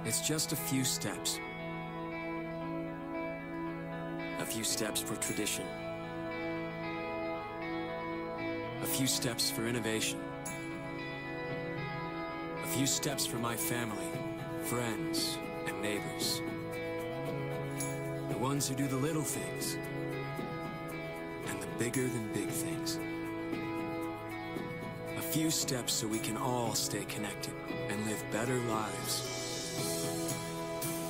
It's just a few steps. A few steps for tradition. A few steps for innovation. A few steps for my family, friends, and neighbors. The ones who do the little things and the bigger than big things. A few steps so we can all stay connected and live better lives.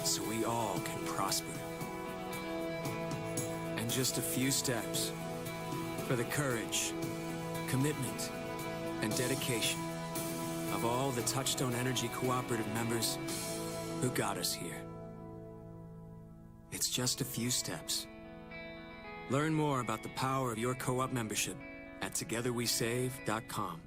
So we all can prosper. And just a few steps for the courage, commitment, and dedication of all the Touchstone Energy Cooperative members who got us here. It's just a few steps. Learn more about the power of your co-op membership at togetherwesave.com.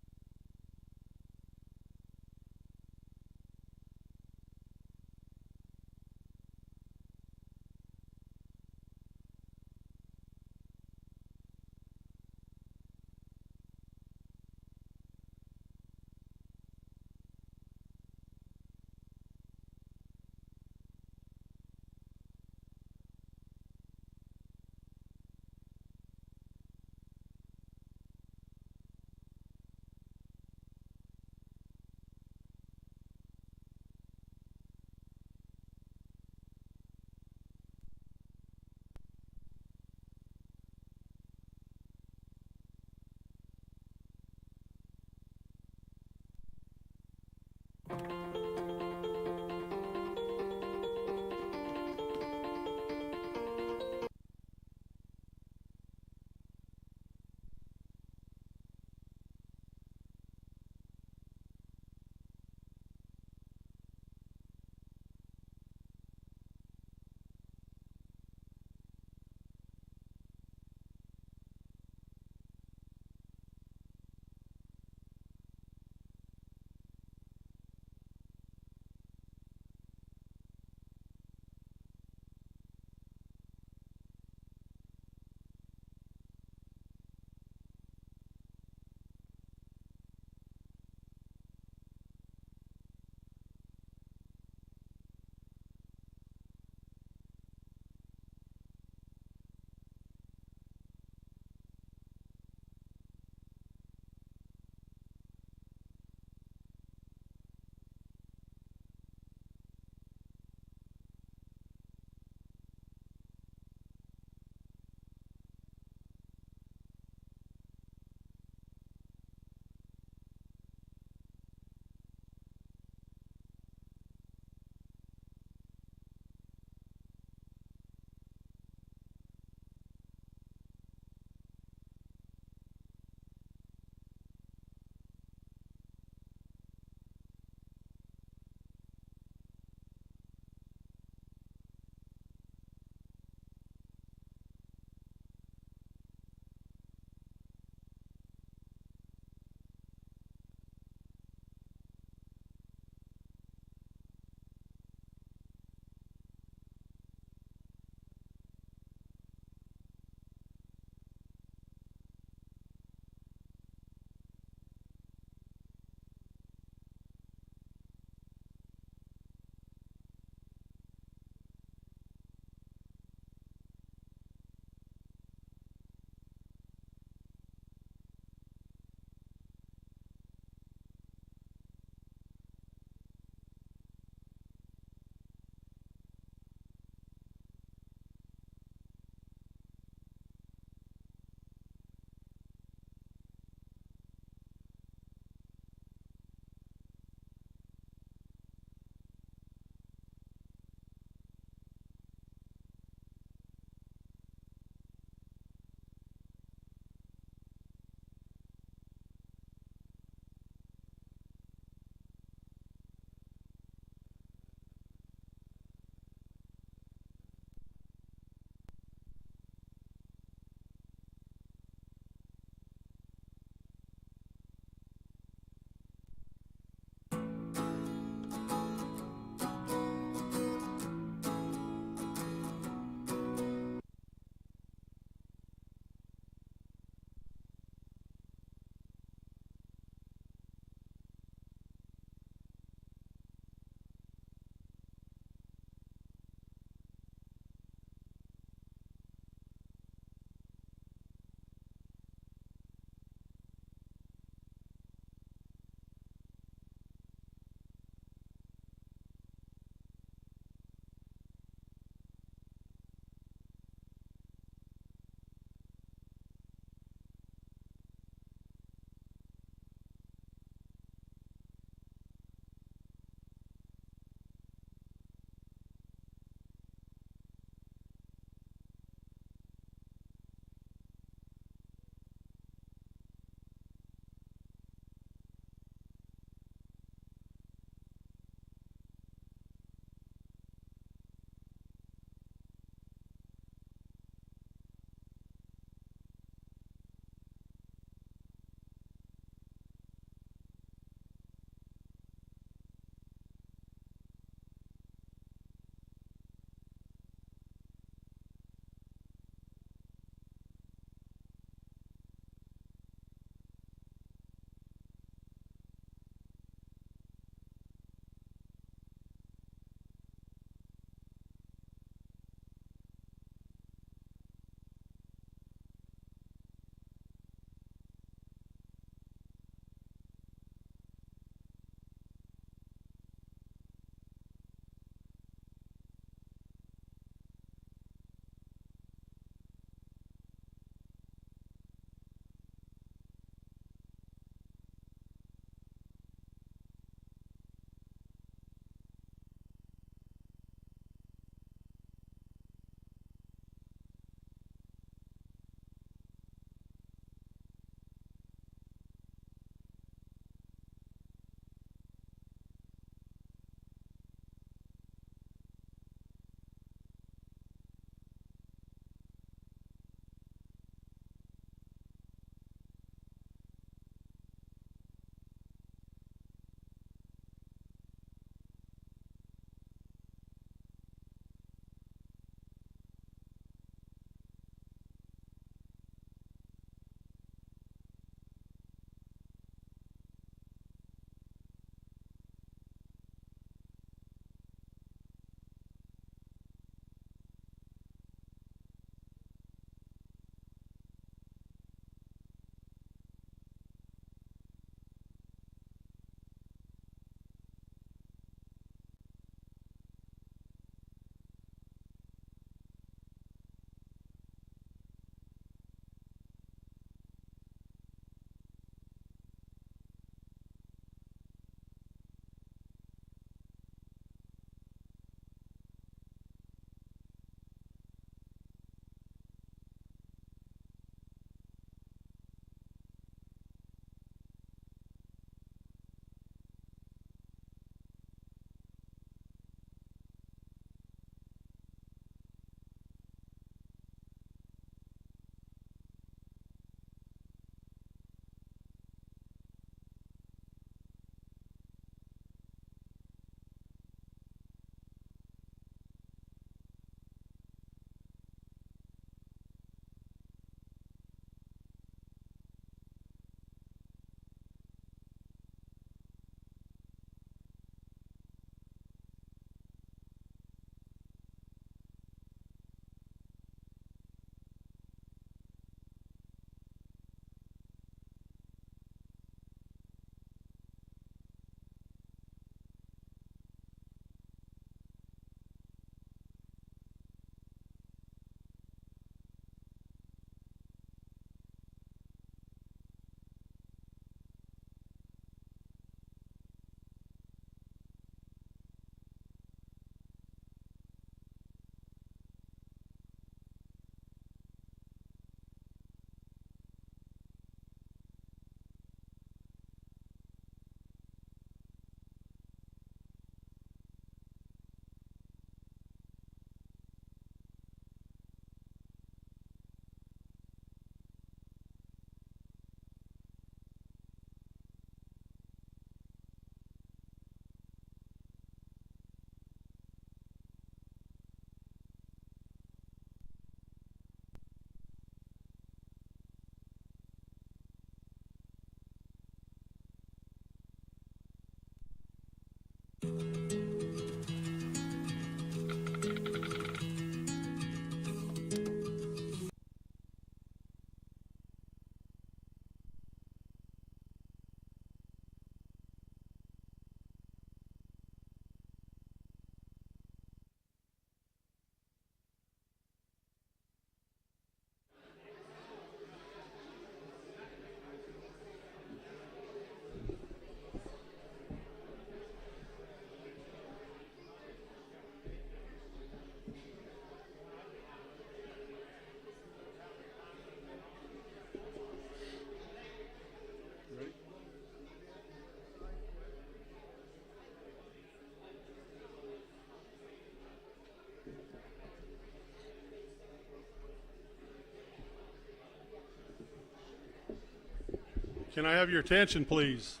Can I have your attention, please?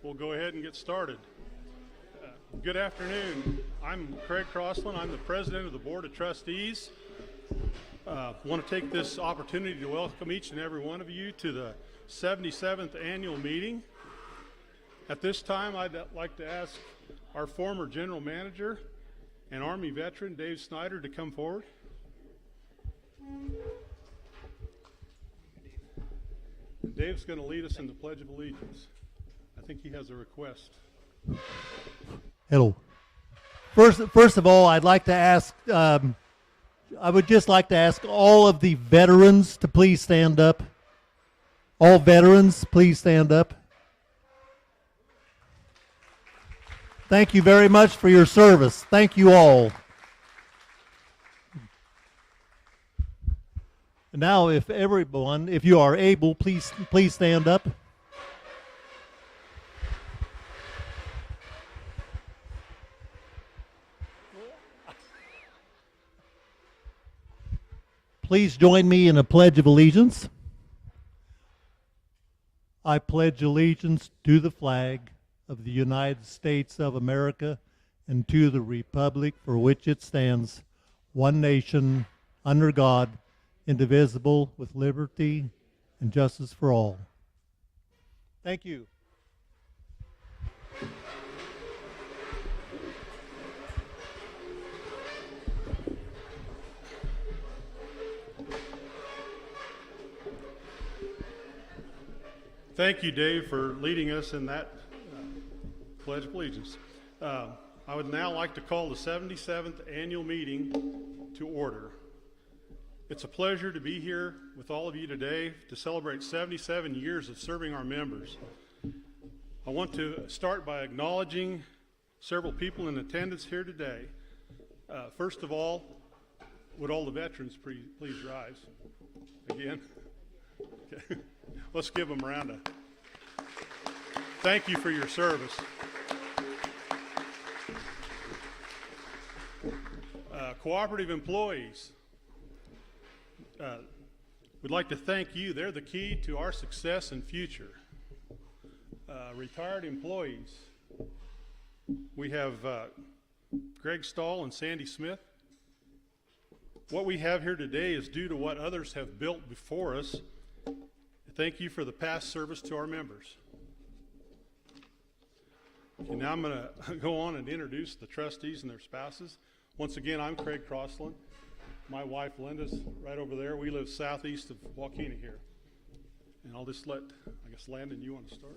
We'll go ahead and get started. Good afternoon. I'm Craig Crossland. I'm the president of the Board of Trustees. I want to take this opportunity to welcome each and every one of you to the 77th annual meeting. At this time, I'd like to ask our former general manager and Army veteran, Dave Snyder, to come forward. And Dave's going to lead us in the Pledge of Allegiance. I think he has a request. Hello. First of all, I'd like to ask, I would just like to ask all of the veterans to please stand up. All veterans, please stand up. Thank you very much for your service. Thank you all. Now, if everyone, if you are able, please stand up. Please join me in a pledge of allegiance. I pledge allegiance to the flag of the United States of America and to the republic for which it stands, one nation, under God, indivisible, with liberty and justice for all. Thank you. Thank you, Dave, for leading us in that Pledge of Allegiance. I would now like to call the 77th annual meeting to order. It's a pleasure to be here with all of you today to celebrate 77 years of serving our members. I want to start by acknowledging several people in attendance here today. First of all, would all the veterans please rise? Again? Okay. Let's give them a round of. Thank you for your service. Cooperative employees, we'd like to thank you. They're the key to our success and future. Retired employees, we have Greg Stahl and Sandy Smith. What we have here today is due to what others have built before us. Thank you for the past service to our members. Okay, now I'm going to go on and introduce the trustees and their spouses. Once again, I'm Craig Crossland. My wife Linda's right over there. We live southeast of Waukena here. And I'll just let, I guess, Landon, you want to start?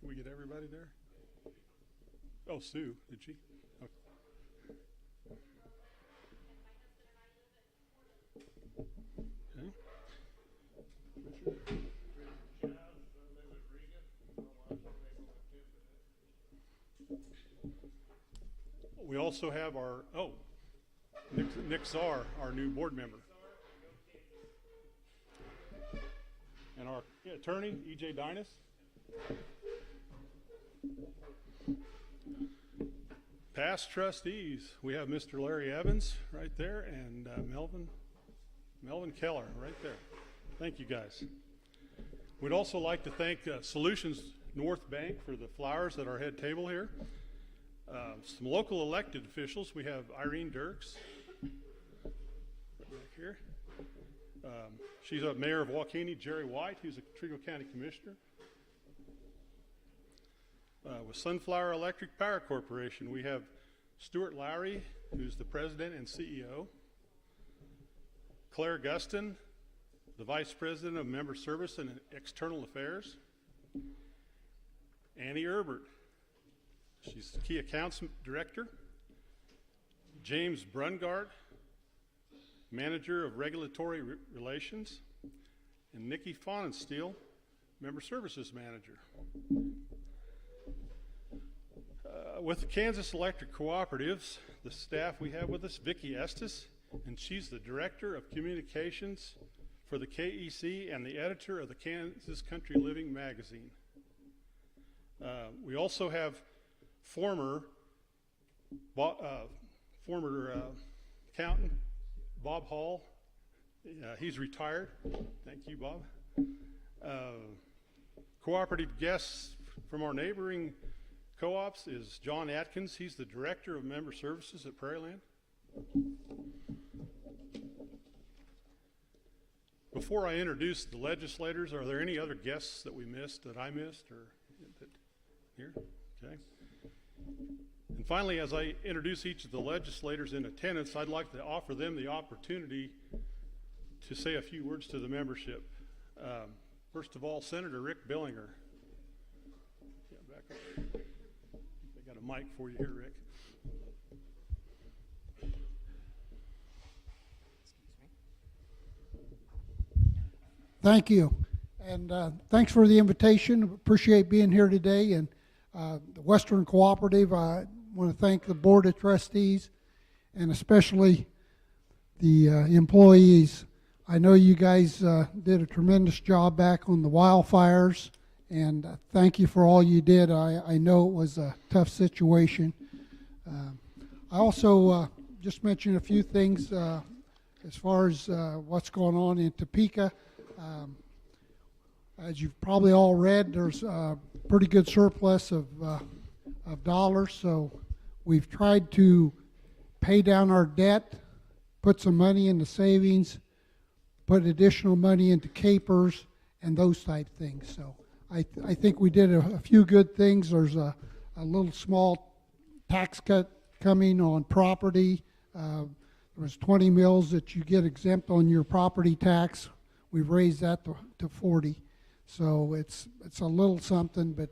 We get everybody there? Oh, Sue, did she? Okay. We also have our, Nick Czar, our new board member. And our attorney, E.J. Dinas. Past trustees, we have Mr. Larry Evans right there and Melvin Keller right there. Thank you, guys. We'd also like to thank Solutions North Bank for the flowers at our head table here. Some local elected officials. We have Irene Dirks back here. She's a mayor of Waukegan, Jerry White, who's a Trego County Commissioner. With Sunflower Electric Power Corporation, we have Stuart Lowry, who's the president and CEO. Claire Guston, the vice president of Member Service and External Affairs. Annie Herbert, she's the key accounts director. James Brungart, manager of regulatory relations. And Nikki Faunensteel, member services manager. With the Kansas Electric Cooperatives, the staff we have with us, Vicki Estes, and she's the director of communications for the KEC and the editor of the Kansas Country Living magazine. We also have former accountant Bob Hall. He's retired. Thank you, Bob. Cooperative guests from our neighboring co-ops is John Atkins. He's the director of member services at Prairieland. Before I introduce the legislators, are there any other guests that we missed, that I missed, or here? Okay. And finally, as I introduce each of the legislators in attendance, I'd like to offer them the opportunity to say a few words to the membership. First of all, Senator Rick Billinger. Yeah, back up. They got a mic for you here, Rick. Thank you, and thanks for the invitation. Appreciate being here today. And the Western Cooperative, I want to thank the Board of Trustees and especially the employees. I know you guys did a tremendous job back on the wildfires, and thank you for all you did. I know it was a tough situation. I also just mention a few things as far as what's going on in Topeka. As you've probably all read, there's a pretty good surplus of dollars, so we've tried to pay down our debt, put some money into savings, put additional money into capers, and those type things. So I think we did a few good things. There's a little small tax cut coming on property. There was 20 mills that you get exempt on your property tax. We've raised that to 40. So it's a little something, but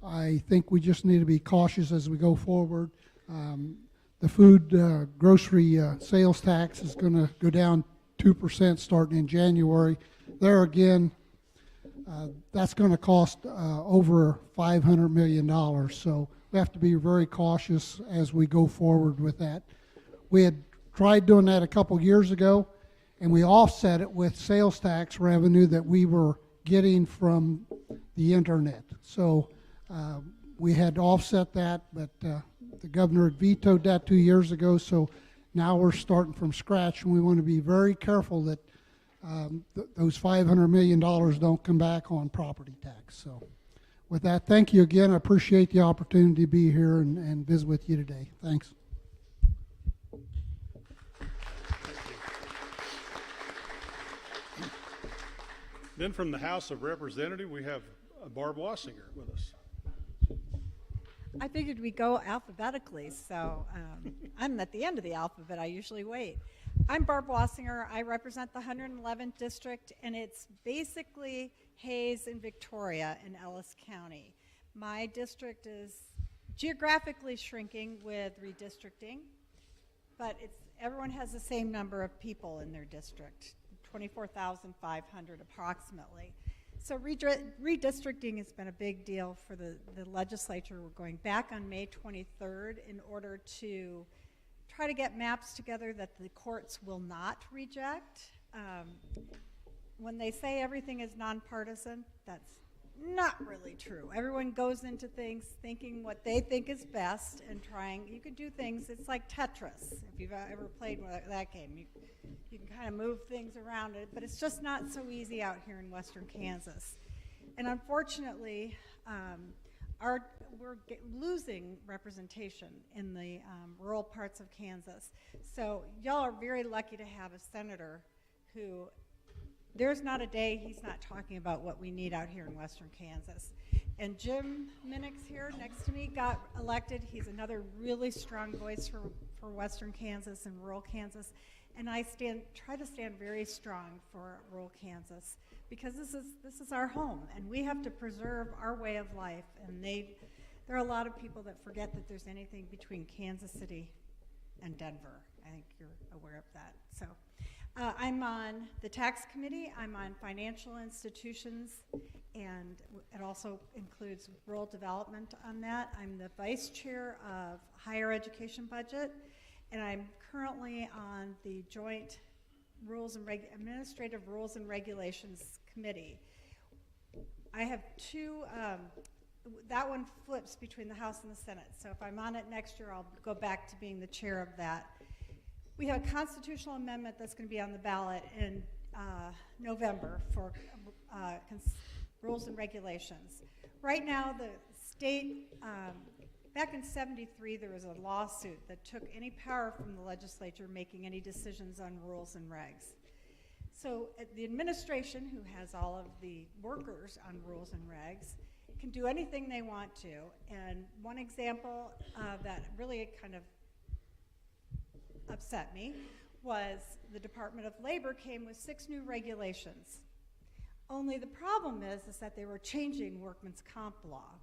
I think we just need to be cautious as we go forward. The food grocery sales tax is going to go down 2% starting in January. There again, that's going to cost over $500 million. So we have to be very cautious as we go forward with that. We had tried doing that a couple years ago, and we offset it with sales tax revenue that we were getting from the internet. So we had to offset that, but the governor had vetoed that 2 years ago, so now we're starting from scratch, and we want to be very careful that those $500 million don't come back on property tax. So with that, thank you again. I appreciate the opportunity to be here and visit with you today. Thanks. Then from the House of Representatives, we have Barb Wassinger with us. I figured we'd go alphabetically, so I'm at the end of the alphabet. I usually wait. I'm Barb Wassinger. I represent the 111th District, and it's basically Hayes and Victoria in Ellis County. My district is geographically shrinking with redistricting, but everyone has the same number of people in their district, 24,500 approximately. So redistricting has been a big deal for the legislature. We're going back on May 23rd in order to try to get maps together that the courts will not reject. When they say everything is nonpartisan, that's not really true. Everyone goes into things thinking what they think is best and trying. You can do things, it's like Tetris, if you've ever played that game. You can kind of move things around it, but it's just not so easy out here in western Kansas. And unfortunately, we're losing representation in the rural parts of Kansas. So y'all are very lucky to have a senator who there's not a day he's not talking about what we need out here in western Kansas. And Jim Minix here next to me got elected. He's another really strong voice for western Kansas and rural Kansas. And I try to stand very strong for rural Kansas because this is our home, and we have to preserve our way of life. And there are a lot of people that forget that there's anything between Kansas City and Denver. I think you're aware of that. So I'm on the tax committee. I'm on financial institutions, and it also includes rural development on that. I'm the vice chair of higher education budget, and I'm currently on the joint administrative rules and regulations committee. I have two, that one flips between the House and the Senate. So if I'm on it next year, I'll go back to being the chair of that. We have a constitutional amendment that's going to be on the ballot in November for rules and regulations. Right now, the state, back in '73, there was a lawsuit that took any power from the legislature making any decisions on rules and regs. So the administration, who has all of the workers on rules and regs, can do anything they want to. And one example that really kind of upset me was the Department of Labor came with 6 new regulations. Only the problem is that they were changing workman's comp law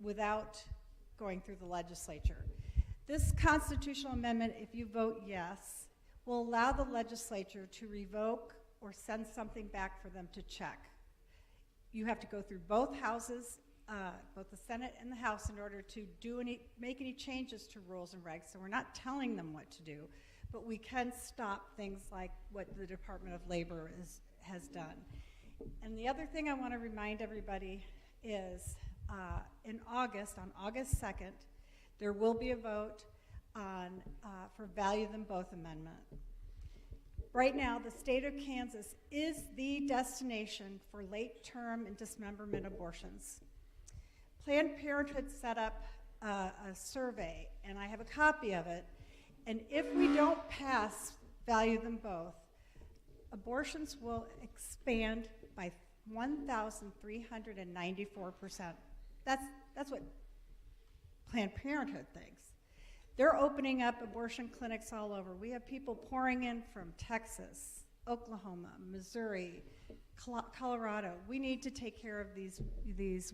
without going through the legislature. This constitutional amendment, if you vote yes, will allow the legislature to revoke or send something back for them to check. You have to go through both houses, both the Senate and the House, in order to make any changes to rules and regs. So we're not telling them what to do, but we can stop things like what the Department of Labor has done. And the other thing I want to remind everybody is in August, on August 2nd, there will be a vote on for Value Them Both amendment. Right now, the state of Kansas is the destination for late-term and dismemberment abortions. Planned Parenthood set up a survey, and I have a copy of it, and if we don't pass Value Them Both, abortions will expand by 1,394%. That's what Planned Parenthood thinks. They're opening up abortion clinics all over. We have people pouring in from Texas, Oklahoma, Missouri, Colorado. We need to take care of these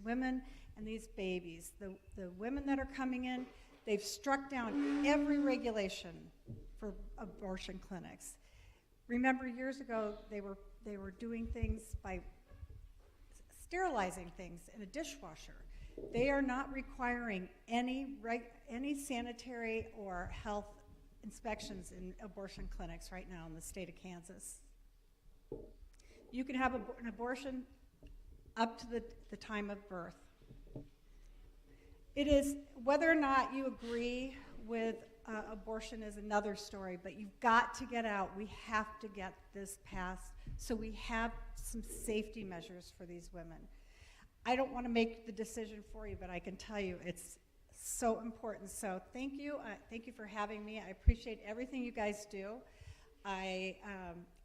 women and these babies. The women that are coming in, they've struck down every regulation for abortion clinics. Remember, years ago, they were doing things by sterilizing things in a dishwasher. They are not requiring any sanitary or health inspections in abortion clinics right now in the state of Kansas. You can have an abortion up to the time of birth. It is, whether or not you agree with abortion is another story, but you've got to get out. We have to get this passed so we have some safety measures for these women. I don't want to make the decision for you, but I can tell you it's so important. So thank you. Thank you for having me. I appreciate everything you guys do. I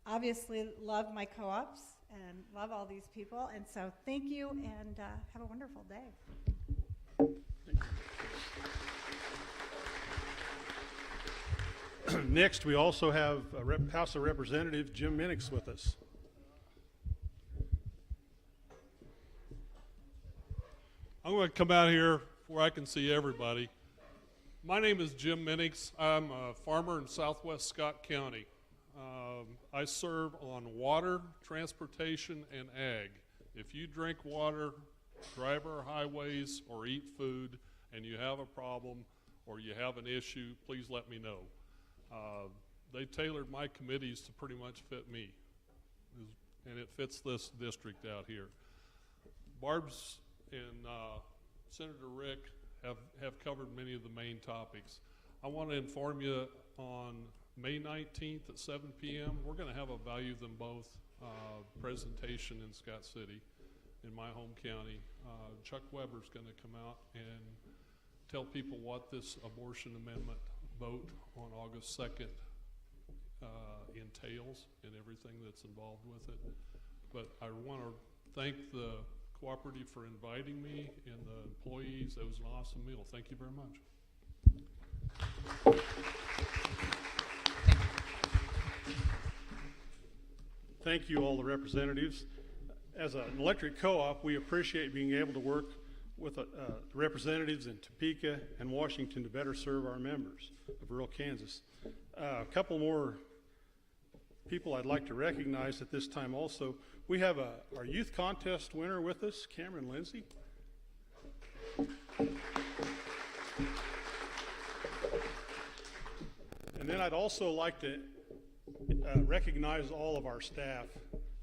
obviously love my co-ops and love all these people. And so thank you, and have a wonderful day. Next, we also have House of Representatives Jim Minix with us. I'm going to come out here where I can see everybody. My name is Jim Minix. I'm a farmer in southwest Scott County. I serve on water, transportation, and ag. If you drink water, drive our highways, or eat food, and you have a problem or you have an issue, please let me know. They tailored my committees to pretty much fit me, and it fits this district out here. Barb's and Senator Rick have covered many of the main topics. I want to inform you on May 19th at 7 p.m. we're going to have a Value Them Both presentation in Scott City in my home county. Chuck Weber's going to come out and tell people what this abortion amendment vote on August 2nd entails and everything that's involved with it. But I want to thank the cooperative for inviting me and the employees. It was an awesome meal. Thank you very much. Thank you, all the representatives. As an electric co-op, we appreciate being able to work with representatives in Topeka and Washington to better serve our members of rural Kansas. A couple more people I'd like to recognize at this time also. We have our youth contest winner with us, Cameron Lindsay. And then I'd also like to recognize all of our staff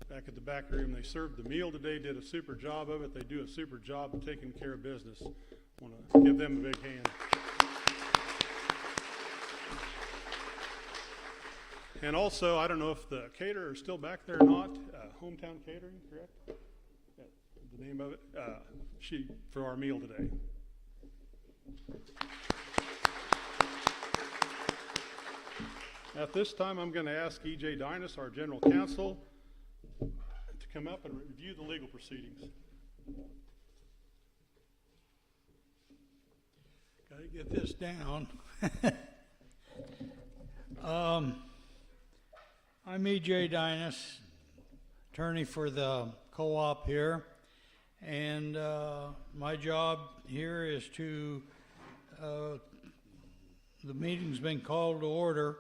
back at the back room. They served the meal today, did a super job of it. They do a super job of taking care of business. I want to give them a big hand. And also, I don't know if the caterer is still back there or not, Hometown Catering, correct? Yeah, the name of it, she, for our meal today. At this time, I'm going to ask E.J. Dinas, our General Counsel, to come up and review the legal proceedings. Got to get this down. I'm E.J. Dinas, attorney for the co-op here, and my job here is to, the meeting's been called to order,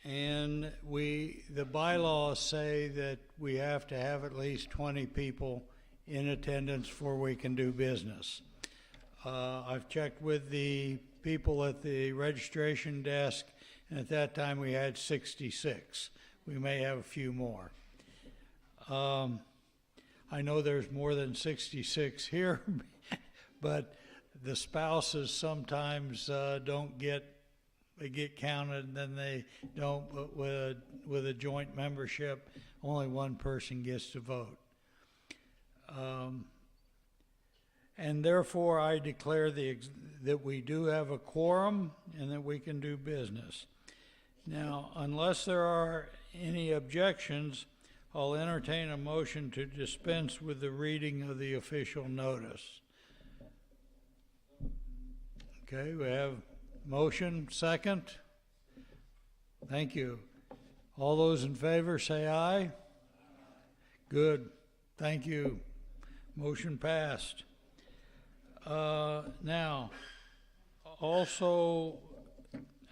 and the bylaws say that we have to have at least 20 people in attendance before we can do business. I've checked with the people at the registration desk, and at that time we had 66. We may have a few more. I know there's more than 66 here, but the spouses sometimes don't get, they get counted and then they don't, but with a joint membership, only one person gets to vote. And therefore I declare that we do have a quorum and that we can do business. Now, unless there are any objections, I'll entertain a motion to dispense with the reading of the official notice. Okay, we have motion, second. Thank you. All those in favor say aye. Good. Thank you. Motion passed. Now, also,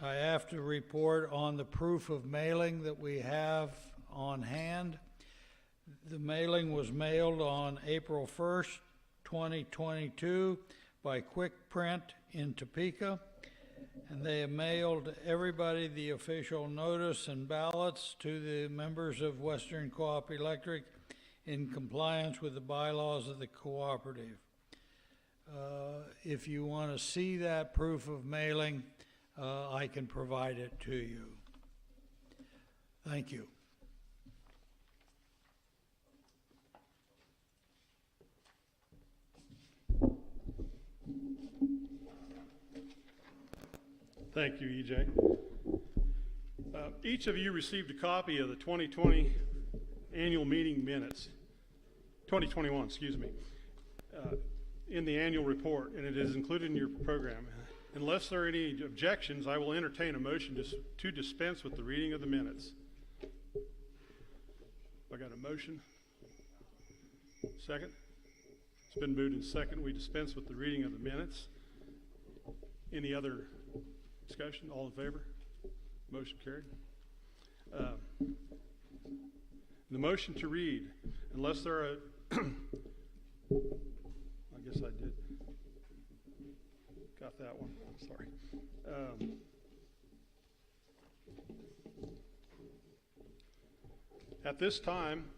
I have to report on the proof of mailing that we have on hand. The mailing was mailed on April 1st, 2022 by Quick Print in Topeka, and they have mailed everybody the official notice and ballots to the members of Western Co-op Electric in compliance with the bylaws of the cooperative. If you want to see that proof of mailing, I can provide it to you. Thank you. Thank you, EJ. Each of you received a copy of the 2020 annual meeting minutes, 2021, excuse me, in the annual report, and it is included in your program. Unless there are any objections, I will entertain a motion to dispense with the reading of the minutes. I got a motion? Second? It's been moved and second. We dispense with the reading of the minutes. Any other discussion? All in favor? Motion carried. The motion to read, unless there are, I guess I did. Got that one. Sorry. At this time,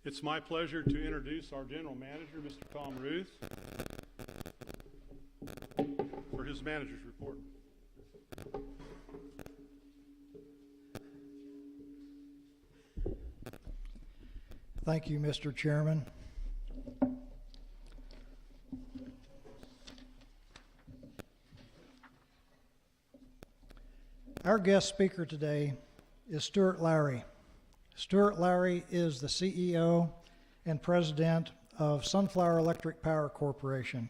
it's my pleasure to introduce our general manager, Mr. Tom Ruth, for his manager's report. Thank you, Mr. Chairman. Our guest speaker today is Stuart Lowry. Stuart Lowry is the CEO and president of Sunflower Electric Power Corporation,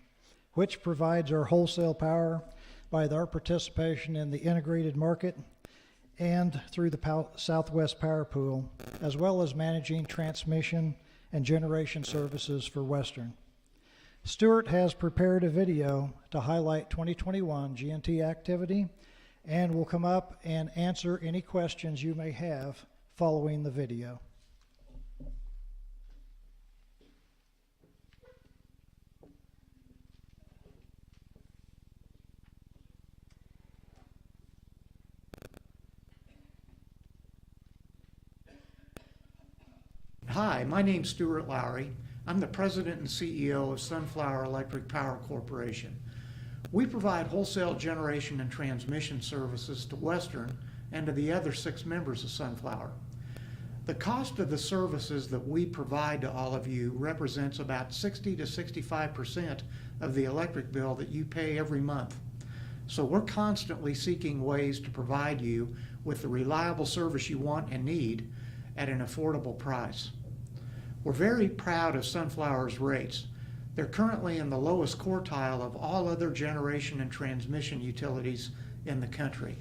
which provides our wholesale power by our participation in the integrated market and through the Southwest Power Pool, as well as managing transmission and generation services for Western. Stuart has prepared a video to highlight 2021 GNT activity and will come up and answer any questions you may have following the video. Hi, my name's Stuart Lowry. I'm the president and CEO of Sunflower Electric Power Corporation. We provide wholesale generation and transmission services to Western and to the other 6 members of Sunflower. The cost of the services that we provide to all of you represents about 60 to 65% of the electric bill that you pay every month. So we're constantly seeking ways to provide you with the reliable service you want and need at an affordable price. We're very proud of Sunflower's rates. They're currently in the lowest quartile of all other generation and transmission utilities in the country.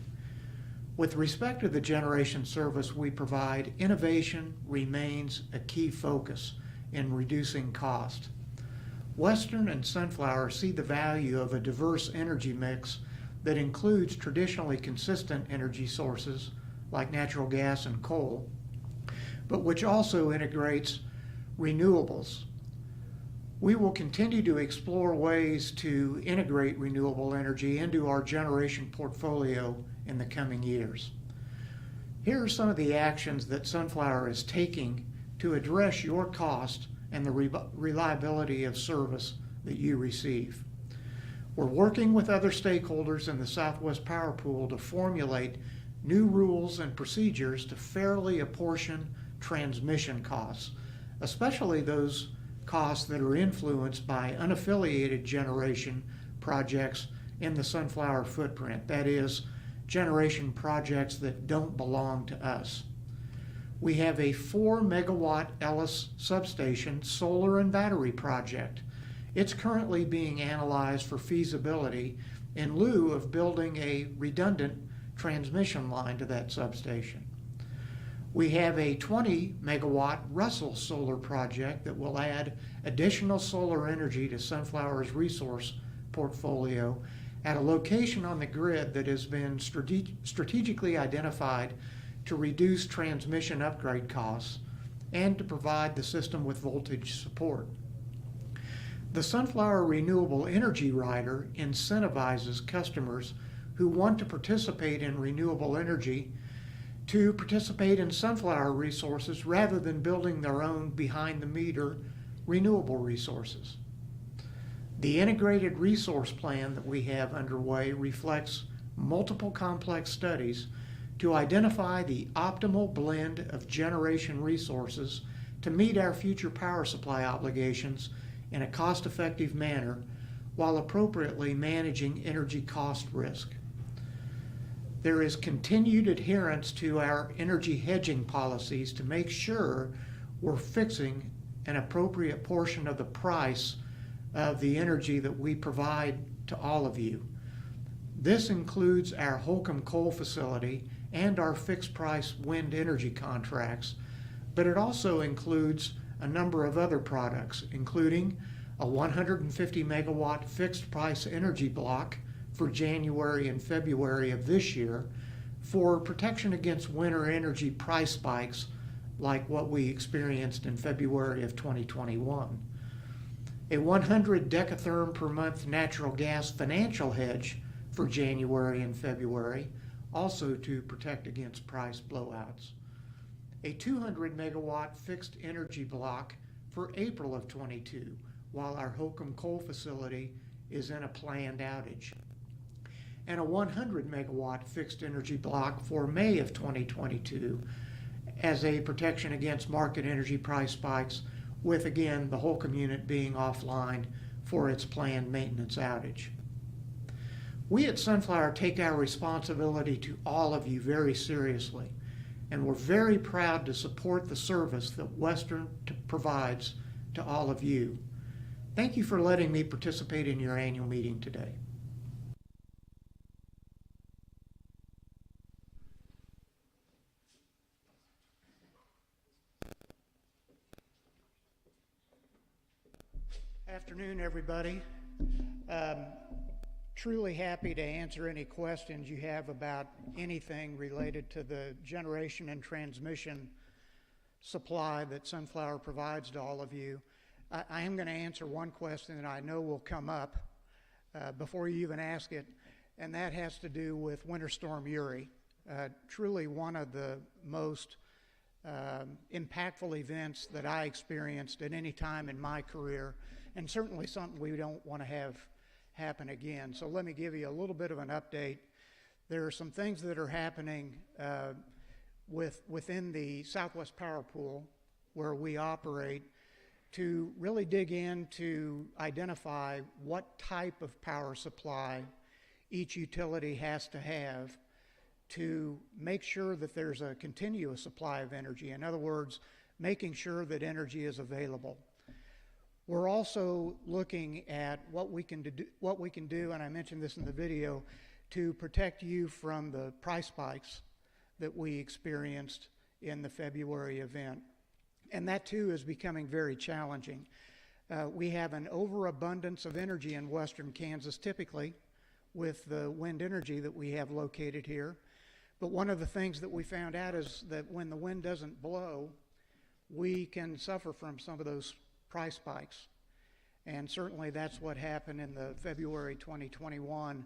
With respect to the generation service we provide, innovation remains a key focus in reducing cost. Western and Sunflower see the value of a diverse energy mix that includes traditionally consistent energy sources like natural gas and coal, but which also integrates renewables. We will continue to explore ways to integrate renewable energy into our generation portfolio in the coming years. Here are some of the actions that Sunflower is taking to address your cost and the reliability of service that you receive. We're working with other stakeholders in the Southwest Power Pool to formulate new rules and procedures to fairly apportion transmission costs, especially those costs that are influenced by unaffiliated generation projects in the Sunflower footprint. That is, generation projects that don't belong to us. We have a 4 megawatt Ellis substation solar and battery project. It's currently being analyzed for feasibility in lieu of building a redundant transmission line to that substation. We have a 20 megawatt Russell solar project that will add additional solar energy to Sunflower's resource portfolio at a location on the grid that has been strategically identified to reduce transmission upgrade costs and to provide the system with voltage support. The Sunflower Renewable Energy Rider incentivizes customers who want to participate in renewable energy to participate in Sunflower resources rather than building their own behind-the-meter renewable resources. The integrated resource plan that we have underway reflects multiple complex studies to identify the optimal blend of generation resources to meet our future power supply obligations in a cost-effective manner while appropriately managing energy cost risk. There is continued adherence to our energy hedging policies to make sure we're fixing an appropriate portion of the price of the energy that we provide to all of you. This includes our Holcomb coal facility and our fixed price wind energy contracts, but it also includes a number of other products, including a 150 megawatt fixed price energy block for January and February of this year for protection against winter energy price spikes like what we experienced in February of 2021. A 100 decatherm per month natural gas financial hedge for January and February, also to protect against price blowouts. A 200 megawatt fixed energy block for April of 22, while our Holcomb coal facility is in a planned outage. And a 100 megawatt fixed energy block for May of 2022 as a protection against market energy price spikes, with again the Holcomb unit being offline for its planned maintenance outage. We at Sunflower take our responsibility to all of you very seriously, and we're very proud to support the service that Western provides to all of you. Thank you for letting me participate in your annual meeting today. Afternoon, everybody. Truly happy to answer any questions you have about anything related to the generation and transmission supply that Sunflower provides to all of you. I am going to answer one question that I know will come up before you even ask it, and that has to do with Winter Storm Uri. Truly one of the most impactful events that I experienced at any time in my career, and certainly something we don't want to have happen again. So let me give you a little bit of an update. There are some things that are happening within the Southwest Power Pool where we operate to really dig in to identify what type of power supply each utility has to have to make sure that there's a continuous supply of energy. In other words, making sure that energy is available. We're also looking at what we can do, and I mentioned this in the video, to protect you from the price spikes that we experienced in the February event. And that too is becoming very challenging. We have an overabundance of energy in western Kansas typically with the wind energy that we have located here. But one of the things that we found out is that when the wind doesn't blow, we can suffer from some of those price spikes. And certainly that's what happened in the February 2021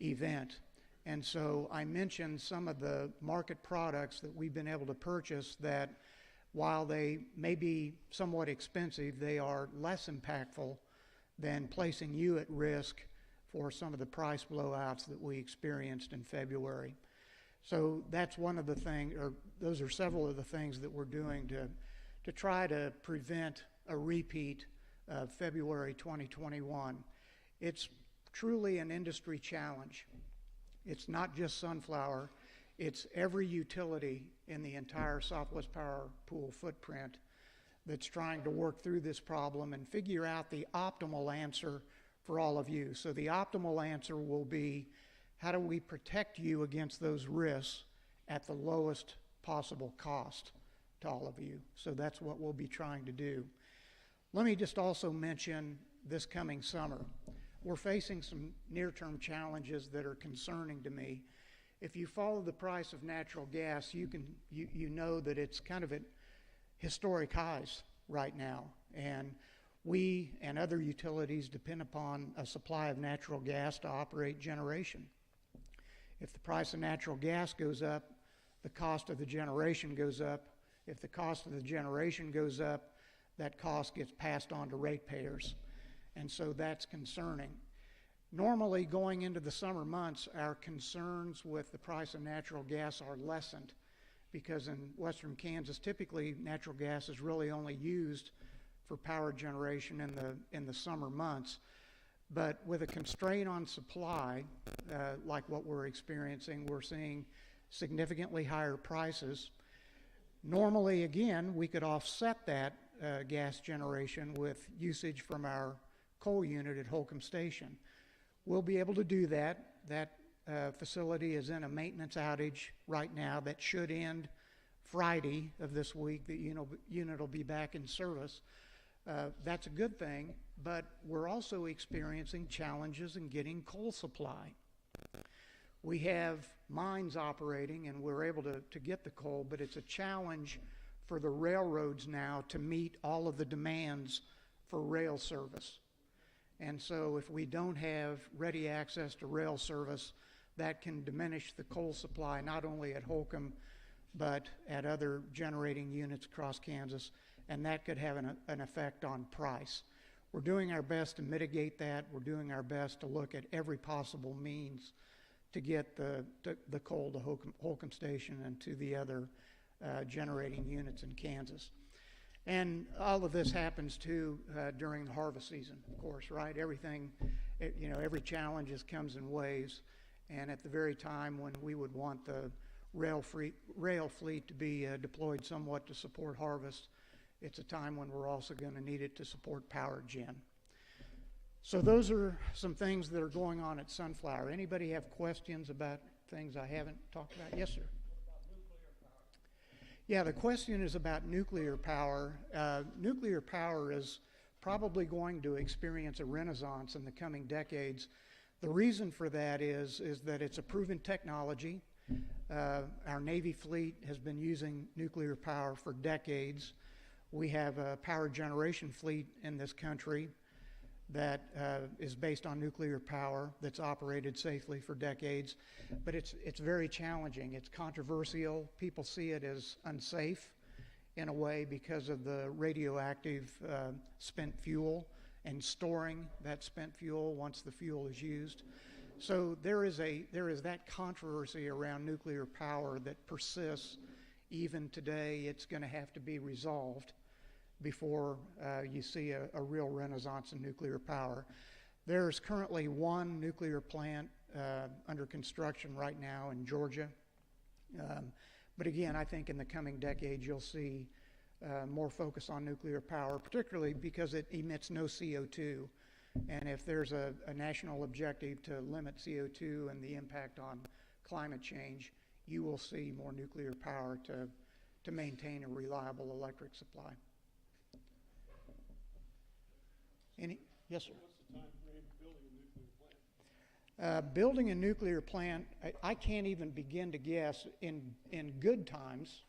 event. And so I mentioned some of the market products that we've been able to purchase that while they may be somewhat expensive, they are less impactful than placing you at risk for some of the price blowouts that we experienced in February. So that's one of the things, or those are several of the things that we're doing to try to prevent a repeat of February 2021. It's truly an industry challenge. It's not just Sunflower, it's every utility in the entire Southwest Power Pool footprint that's trying to work through this problem and figure out the optimal answer for all of you. So the optimal answer will be, how do we protect you against those risks at the lowest possible cost to all of you? So that's what we'll be trying to do. Let me just also mention this coming summer. We're facing some near-term challenges that are concerning to me. If you follow the price of natural gas, you know that it's kind of at historic highs right now. And we and other utilities depend upon a supply of natural gas to operate generation. If the price of natural gas goes up, the cost of the generation goes up. If the cost of the generation goes up, that cost gets passed on to ratepayers. And so that's concerning. Normally, going into the summer months, our concerns with the price of natural gas are lessened because in western Kansas, typically natural gas is really only used for power generation in the summer months. But with a constraint on supply, like what we're experiencing, we're seeing significantly higher prices. Normally, again, we could offset that gas generation with usage from our coal unit at Holcomb Station. We'll be able to do that. That facility is in a maintenance outage right now that should end Friday of this week. The unit will be back in service. That's a good thing, but we're also experiencing challenges in getting coal supply. We have mines operating and we're able to get the coal, but it's a challenge for the railroads now to meet all of the demands for rail service. And so if we don't have ready access to rail service, that can diminish the coal supply not only at Holcomb, but at other generating units across Kansas, and that could have an effect on price. We're doing our best to mitigate that. We're doing our best to look at every possible means to get the coal to Holcomb Station and to the other generating units in Kansas. And all of this happens too during the harvest season, of course, right? Everything every challenge comes in waves, and at the very time when we would want the rail fleet to be deployed somewhat to support harvest, it's a time when we're also going to need it to support power gen. So those are some things that are going on at Sunflower. Anybody have questions about things I haven't talked about? Yes, sir. Yeah, the question is about nuclear power. Nuclear power is probably going to experience a renaissance in the coming decades. The reason for that is that it's a proven technology. Our Navy fleet has been using nuclear power for decades. We have a power generation fleet in this country that is based on nuclear power that's operated safely for decades, but it's very challenging. It's controversial. People see it as unsafe in a way because of the radioactive spent fuel and storing that spent fuel once the fuel is used. So there is that controversy around nuclear power that persists. Even today, it's going to have to be resolved before you see a real renaissance in nuclear power. There's currently one nuclear plant under construction right now in Georgia. But again, I think in the coming decades you'll see more focus on nuclear power, particularly because it emits no CO2. And if there's a national objective to limit CO2 and the impact on climate change, you will see more nuclear power to maintain a reliable electric supply. Yes, sir. What's the time frame of building a nuclear plant? Building a nuclear plant, I can't even begin to guess. In good times,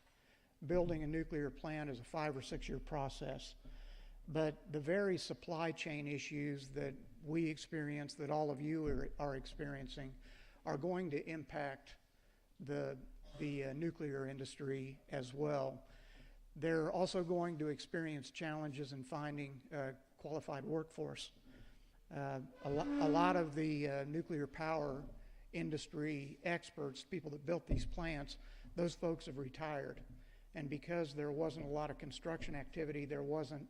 building a nuclear plant is a 5 or 6 year process. But the very supply chain issues that we experience, that all of you are experiencing, are going to impact the nuclear industry as well. They're also going to experience challenges in finding qualified workforce. A lot of the nuclear power industry experts, people that built these plants, those folks have retired. And because there wasn't a lot of construction activity, there wasn't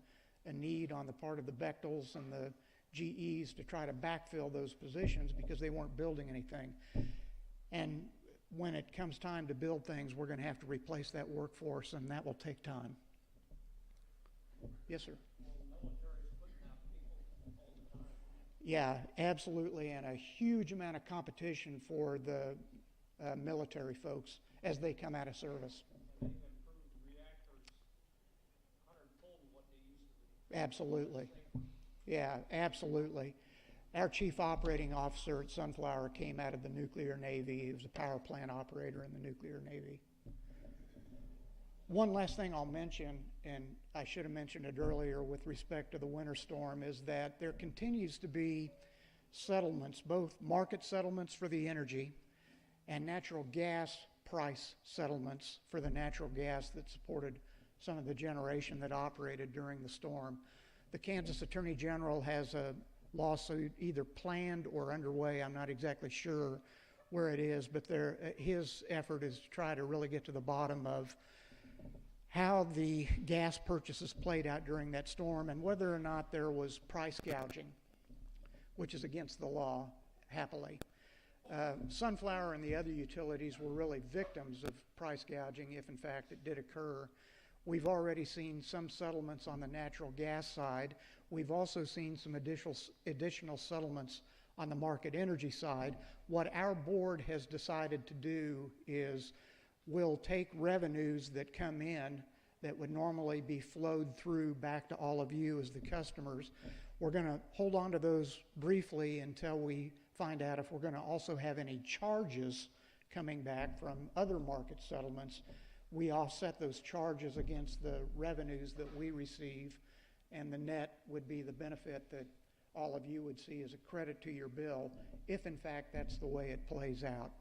a need on the part of the Bechtels and the GEs to try to backfill those positions because they weren't building anything. And when it comes time to build things, we're going to have to replace that workforce, and that will take time. Yes, sir. Yeah, absolutely, and a huge amount of competition for the military folks as they come out of service. Absolutely. Yeah, absolutely. Our chief operating officer at Sunflower came out of the nuclear Navy. He was a power plant operator in the nuclear Navy. One last thing I'll mention, and I should have mentioned it earlier with respect to the winter storm, is that there continues to be settlements, both market settlements for the energy and natural gas price settlements for the natural gas that supported some of the generation that operated during the storm. The Kansas Attorney General has a lawsuit either planned or underway. I'm not exactly sure where it is, but his effort is to try to really get to the bottom of how the gas purchases played out during that storm and whether or not there was price gouging, which is against the law, happily. Sunflower and the other utilities were really victims of price gouging, if in fact it did occur. We've already seen some settlements on the natural gas side. We've also seen some additional settlements on the market energy side. What our board has decided to do is we'll take revenues that come in that would normally be flowed through back to all of you as the customers. We're going to hold on to those briefly until we find out if we're going to also have any charges coming back from other market settlements. We offset those charges against the revenues that we receive, and the net would be the benefit that all of you would see as a credit to your bill, if in fact that's the way it plays out.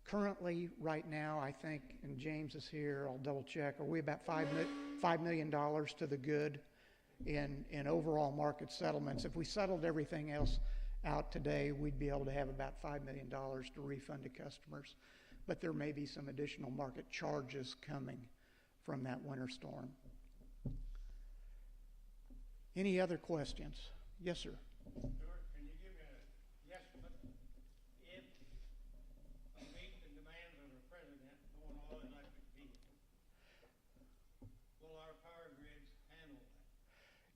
Currently, right now, I think, and James is here, I'll double check, are we about $5 million to the good in overall market settlements? If we settled everything else out today, we'd be able to have about $5 million to refund to customers. But there may be some additional market charges coming from that winter storm. Any other questions? Yes, sir. Stuart, can you give me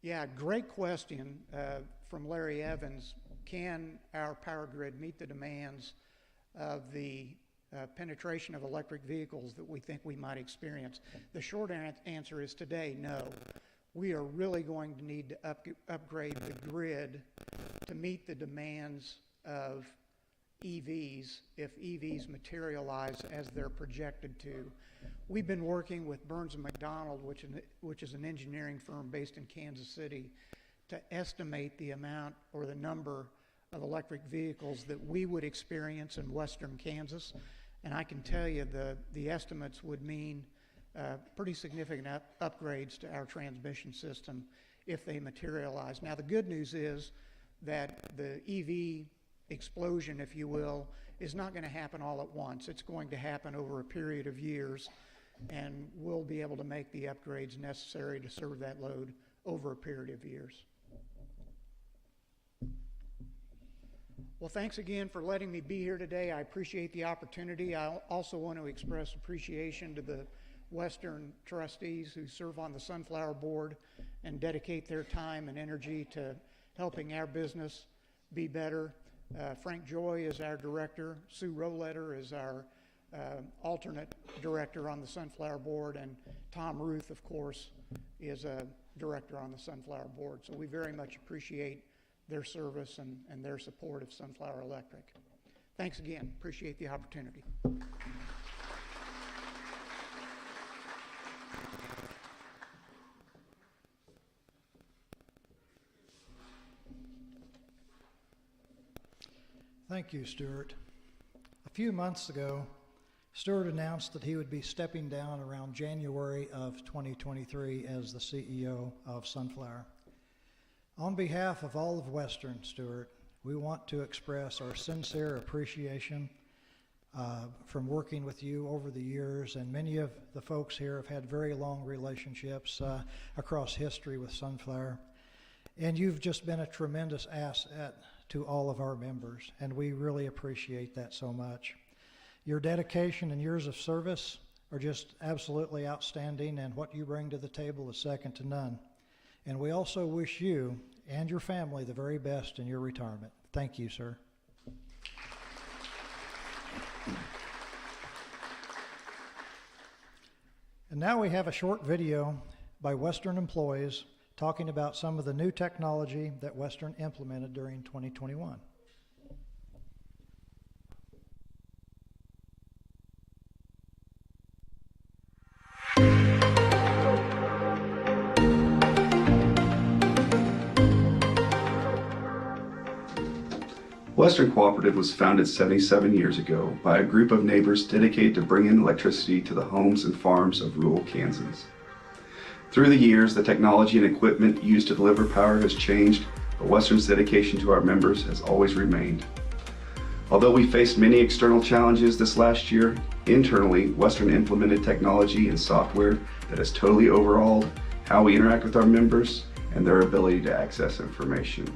Yeah, great question from Larry Evans. Can our power grid meet the demands of the penetration of electric vehicles that we think we might experience? The short answer is today, no. We are really going to need to upgrade the grid to meet the demands of EVs if EVs materialize as they're projected to. We've been working with Burns & McDonnell, which is an engineering firm based in Kansas City, to estimate the amount or the number of electric vehicles that we would experience in western Kansas. And I can tell you the estimates would mean pretty significant upgrades to our transmission system if they materialize. Now, the good news is that the EV explosion, if you will, is not going to happen all at once. It's going to happen over a period of years, and we'll be able to make the upgrades necessary to serve that load over a period of years. Well, thanks again for letting me be here today. I appreciate the opportunity. I also want to express appreciation to the Western trustees who serve on the Sunflower Board and dedicate their time and energy to helping our business be better. Frank Joy is our director. Sue Roletter is our alternate director on the Sunflower Board, and Tom Ruth, of course, is a director on the Sunflower Board. So we very much appreciate their service and their support of Sunflower Electric. Thanks again. Appreciate the opportunity. Thank you, Stuart. A few months ago, Stuart announced that he would be stepping down around January of 2023 as the CEO of Sunflower. On behalf of all of Western, Stuart, we want to express our sincere appreciation from working with you over the years, and many of the folks here have had very long relationships across history with Sunflower. And you've just been a tremendous asset to all of our members, and we really appreciate that so much. Your dedication and years of service are just absolutely outstanding, and what you bring to the table is second to none. And we also wish you and your family the very best in your retirement. Thank you, sir. And now we have a short video by Western employees talking about some of the new technology that Western implemented during 2021. Western Cooperative was founded 77 years ago by a group of neighbors dedicated to bringing electricity to the homes and farms of rural Kansas. Through the years, the technology and equipment used to deliver power has changed, but Western's dedication to our members has always remained. Although we faced many external challenges this last year, internally, Western implemented technology and software that has totally overhauled how we interact with our members and their ability to access information.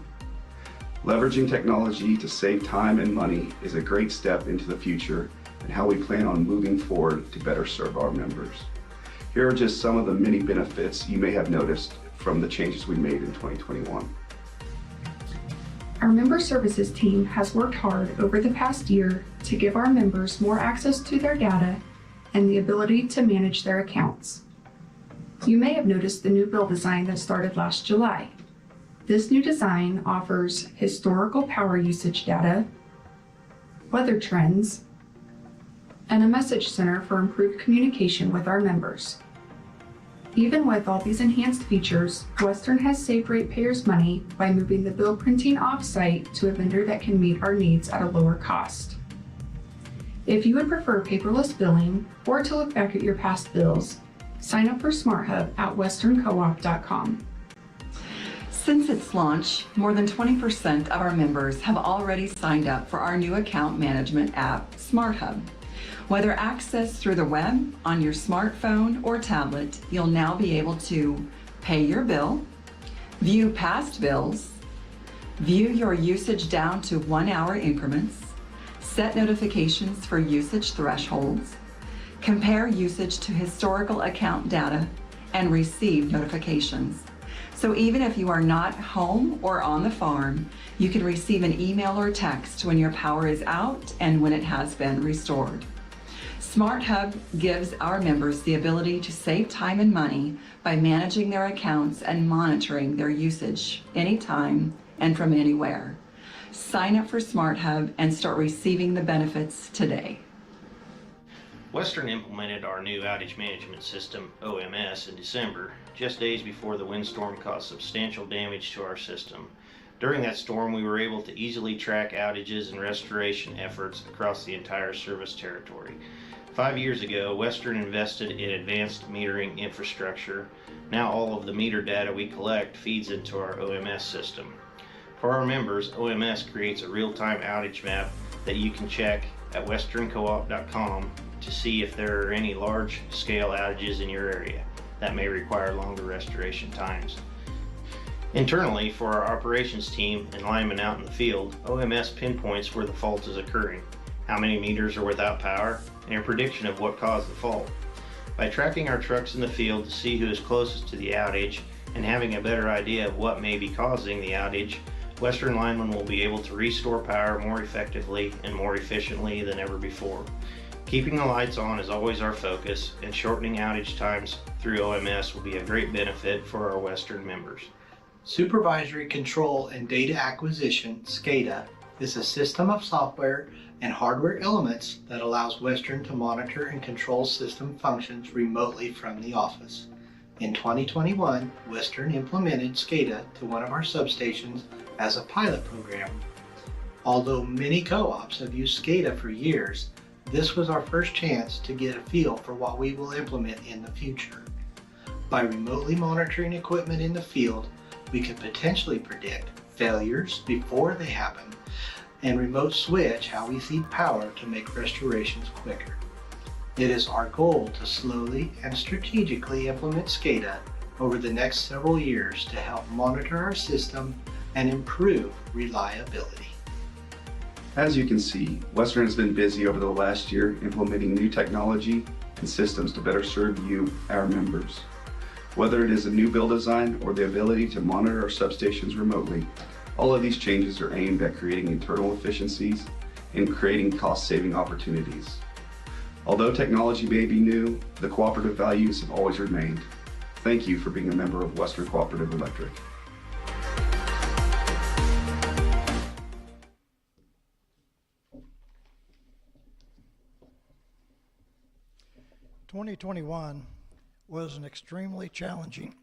Leveraging technology to save time and money is a great step into the future and how we plan on moving forward to better serve our members. Here are just some of the many benefits you may have noticed from the changes we made in 2021. Our member services team has worked hard over the past year to give our members more access to their data and the ability to manage their accounts. You may have noticed the new bill design that started last July. This new design offers historical power usage data, weather trends, and a message center for improved communication with our members. Even with all these enhanced features, Western has saved ratepayers money by moving the bill printing off-site to a vendor that can meet our needs at a lower cost. If you would prefer paperless billing or to look back at your past bills, sign up for SmartHub at westerncoop.com. Since its launch, more than 20% of our members have already signed up for our new account management app, SmartHub. Whether accessed through the web, on your smartphone, or tablet, you'll now be able to pay your bill, view past bills, view your usage down to 1-hour increments, set notifications for usage thresholds, compare usage to historical account data, and receive notifications. So even if you are not home or on the farm, you can receive an email or text when your power is out and when it has been restored. SmartHub gives our members the ability to save time and money by managing their accounts and monitoring their usage anytime and from anywhere. Sign up for SmartHub and start receiving the benefits today. Western implemented our new outage management system, OMS, in December, just days before the windstorm caused substantial damage to our system. During that storm, we were able to easily track outages and restoration efforts across the entire service territory. 5 years ago, Western invested in advanced metering infrastructure. Now all of the meter data we collect feeds into our OMS system. For our members, OMS creates a real-time outage map that you can check at westerncoop.com to see if there are any large-scale outages in your area that may require longer restoration times. Internally, for our operations team and linemen out in the field, OMS pinpoints where the fault is occurring, how many meters are without power, and a prediction of what caused the fault. By tracking our trucks in the field to see who is closest to the outage and having a better idea of what may be causing the outage, Western linemen will be able to restore power more effectively and more efficiently than ever before. Keeping the lights on is always our focus, and shortening outage times through OMS will be a great benefit for our Western members. Supervisory Control and Data Acquisition, SCADA, is a system of software and hardware elements that allows Western to monitor and control system functions remotely from the office. In 2021, Western implemented SCADA to one of our substations as a pilot program. Although many co-ops have used SCADA for years, this was our first chance to get a feel for what we will implement in the future. By remotely monitoring equipment in the field, we could potentially predict failures before they happen and remote switch how we feed power to make restorations quicker. It is our goal to slowly and strategically implement SCADA over the next several years to help monitor our system and improve reliability. As you can see, Western has been busy over the last year implementing new technology and systems to better serve you, our members. Whether it is a new build design or the ability to monitor our substations remotely, all of these changes are aimed at creating internal efficiencies and creating cost-saving opportunities. Although technology may be new, the cooperative values have always remained. Thank you for being a member of Western Cooperative Electric. "2021 was an extremely challenging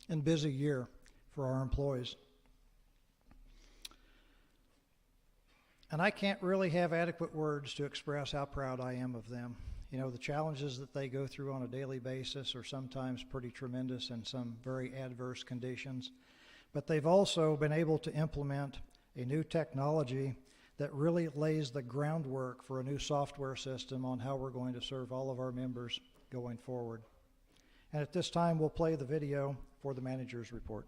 and busy year for our employees. And I can't really have adequate words to express how proud I am of them. You know, the challenges that they go through on a daily basis are sometimes pretty tremendous in some very adverse conditions. But they've also been able to implement a new technology that really lays the groundwork for a new software system on how we're going to serve all of our members going forward. And at this time, we'll play the video for the manager's report.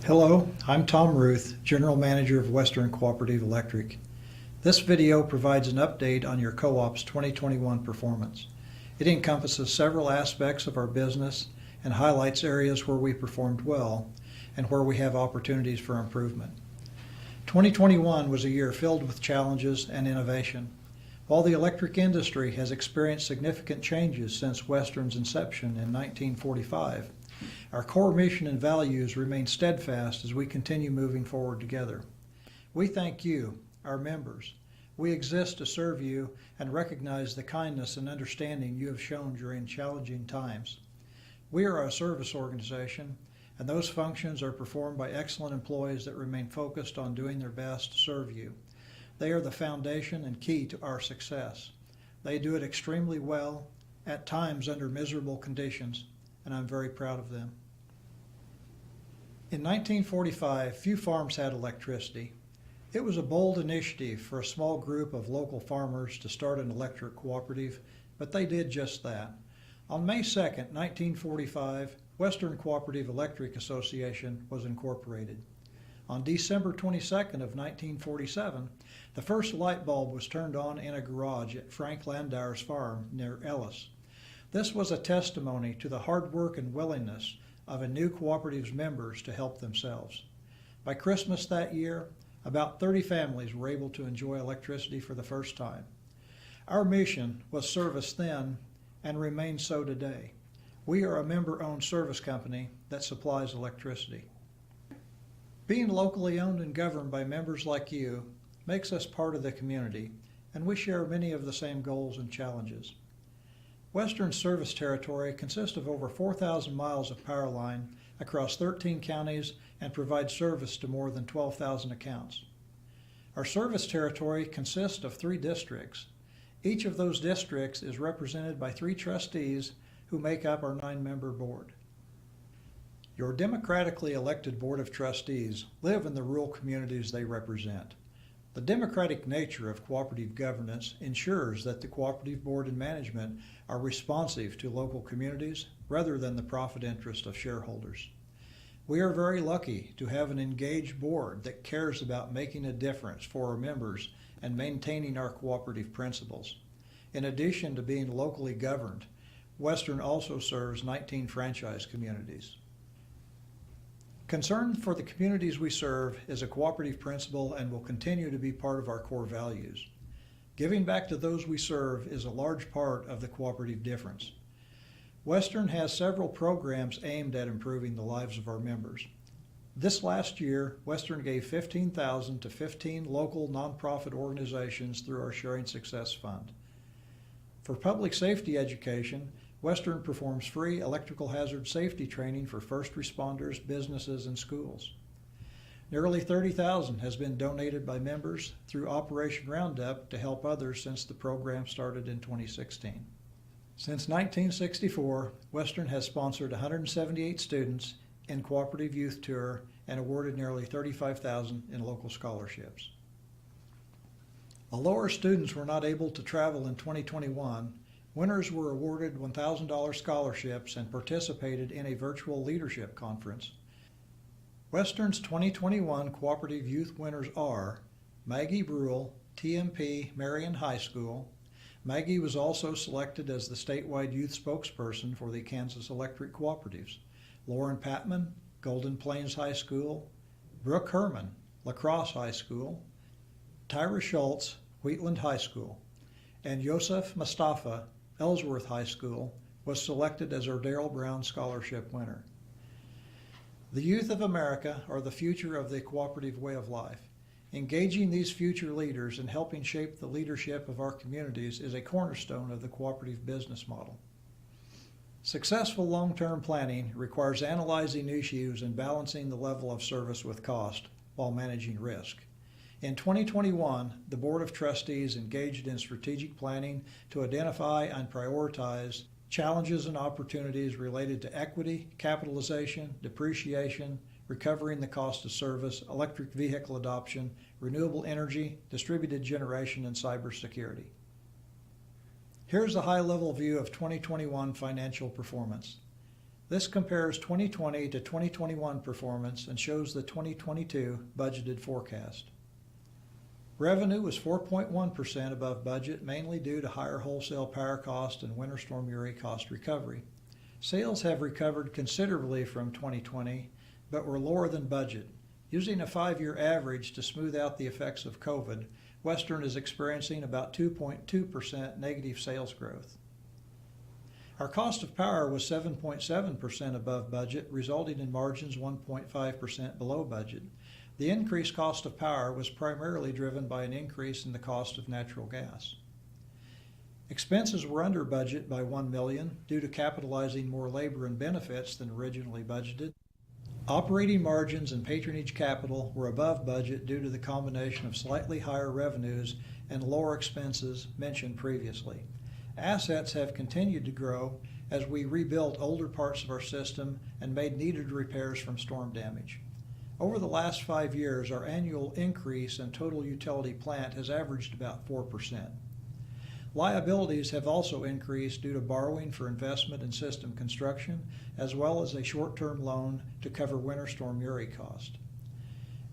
Hello, I'm Tom Ruth, General Manager of Western Cooperative Electric. This video provides an update on your co-op's 2021 performance. It encompasses several aspects of our business and highlights areas where we performed well and where we have opportunities for improvement. 2021 was a year filled with challenges and innovation. While the electric industry has experienced significant changes since Western's inception in 1945, our core mission and values remain steadfast as we continue moving forward together. We thank you, our members. We exist to serve you and recognize the kindness and understanding you have shown during challenging times. We are a service organization, and those functions are performed by excellent employees that remain focused on doing their best to serve you. They are the foundation and key to our success. They do it extremely well, at times under miserable conditions, and I'm very proud of them. In 1945, few farms had electricity. It was a bold initiative for a small group of local farmers to start an electric cooperative, but they did just that. On May 2nd, 1945, Western Cooperative Electric Association was incorporated. On December 22nd of 1947, the first light bulb was turned on in a garage at Frank Landauer's farm near Ellis. This was a testimony to the hard work and willingness of a new cooperative's members to help themselves. By Christmas that year, about 30 families were able to enjoy electricity for the first time. Our mission was service then and remains so today. We are a member-owned service company that supplies electricity. Being locally owned and governed by members like you makes us part of the community, and we share many of the same goals and challenges. Western service territory consists of over 4,000 miles of power line across 13 counties and provides service to more than 12,000 accounts. Our service territory consists of 3 districts. Each of those districts is represented by 3 trustees who make up our 9-member board. Your democratically elected Board of Trustees live in the rural communities they represent. The democratic nature of cooperative governance ensures that the cooperative board and management are responsive to local communities rather than the profit interest of shareholders. We are very lucky to have an engaged board that cares about making a difference for our members and maintaining our cooperative principles. In addition to being locally governed, Western also serves 19 franchise communities. Concern for the communities we serve is a cooperative principle and will continue to be part of our core values. Giving back to those we serve is a large part of the cooperative difference. Western has several programs aimed at improving the lives of our members. This last year, Western gave $15,000 to 15 local nonprofit organizations through our Sharing Success Fund. For public safety education, Western performs free electrical hazard safety training for first responders, businesses, and schools. Nearly $30,000 has been donated by members through Operation Roundup to help others since the program started in 2016. Since 1964, Western has sponsored 178 students in Cooperative Youth Tour and awarded nearly $35,000 in local scholarships. Although our students were not able to travel in 2021, winners were awarded $1,000 scholarships and participated in a virtual leadership conference. Western's 2021 Cooperative Youth winners are Maggie Brule, TMP Marion High School. Maggie was also selected as the statewide youth spokesperson for the Kansas Electric Cooperatives. Lauren Patman, Golden Plains High School. Brooke Herman, La Crosse High School. Tyra Schultz, Wheatland High School. And Yosef Mustafa, Ellsworth High School, was selected as our Darrell Brown Scholarship winner. The youth of America are the future of the cooperative way of life. Engaging these future leaders and helping shape the leadership of our communities is a cornerstone of the cooperative business model. Successful long-term planning requires analyzing issues and balancing the level of service with cost while managing risk. In 2021, the Board of Trustees engaged in strategic planning to identify and prioritize challenges and opportunities related to equity, capitalization, depreciation, recovering the cost of service, electric vehicle adoption, renewable energy, distributed generation, and cybersecurity. Here's a high-level view of 2021 financial performance. This compares 2020 to 2021 performance and shows the 2022 budgeted forecast. Revenue was 4.1% above budget, mainly due to higher wholesale power cost and Winter Storm Uri cost recovery. Sales have recovered considerably from 2020, but were lower than budget. Using a 5-year average to smooth out the effects of COVID, Western is experiencing about 2.2% negative sales growth. Our cost of power was 7.7% above budget, resulting in margins 1.5% below budget. The increased cost of power was primarily driven by an increase in the cost of natural gas. Expenses were under budget by $1 million due to capitalizing more labor and benefits than originally budgeted. Operating margins and patronage capital were above budget due to the combination of slightly higher revenues and lower expenses mentioned previously. Assets have continued to grow as we rebuilt older parts of our system and made needed repairs from storm damage. Over the last 5 years, our annual increase in total utility plant has averaged about 4%. Liabilities have also increased due to borrowing for investment in system construction, as well as a short-term loan to cover Winter Storm Uri cost.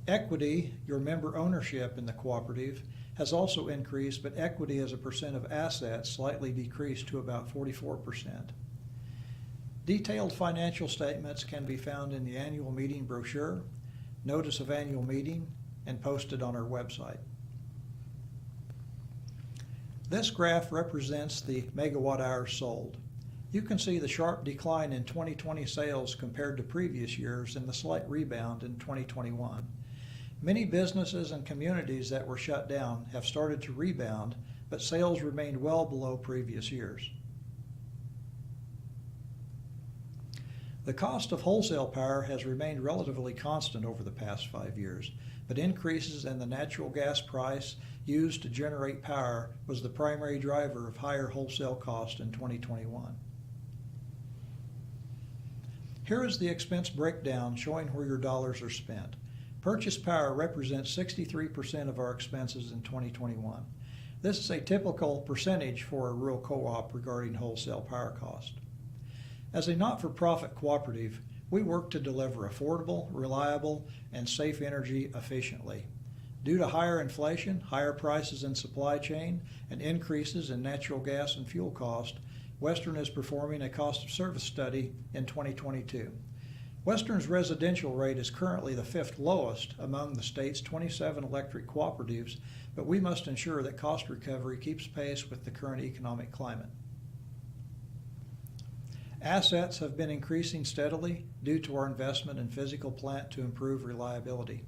Equity, your member ownership in the cooperative, has also increased, but equity as a percent of assets slightly decreased to about 44%. Detailed financial statements can be found in the annual meeting brochure, notice of annual meeting, and posted on our website. This graph represents the megawatt hours sold. You can see the sharp decline in 2020 sales compared to previous years and the slight rebound in 2021. Many businesses and communities that were shut down have started to rebound, but sales remained well below previous years. The cost of wholesale power has remained relatively constant over the past 5 years, but increases in the natural gas price used to generate power was the primary driver of higher wholesale cost in 2021. Here is the expense breakdown showing where your dollars are spent. Purchase power represents 63% of our expenses in 2021. This is a typical percentage for a rural co-op regarding wholesale power cost. As a not-for-profit cooperative, we work to deliver affordable, reliable, and safe energy efficiently. Due to higher inflation, higher prices in supply chain, and increases in natural gas and fuel cost, Western is performing a cost of service study in 2022. Western's residential rate is currently the 5th lowest among the state's 27 electric cooperatives, but we must ensure that cost recovery keeps pace with the current economic climate. Assets have been increasing steadily due to our investment in physical plant to improve reliability.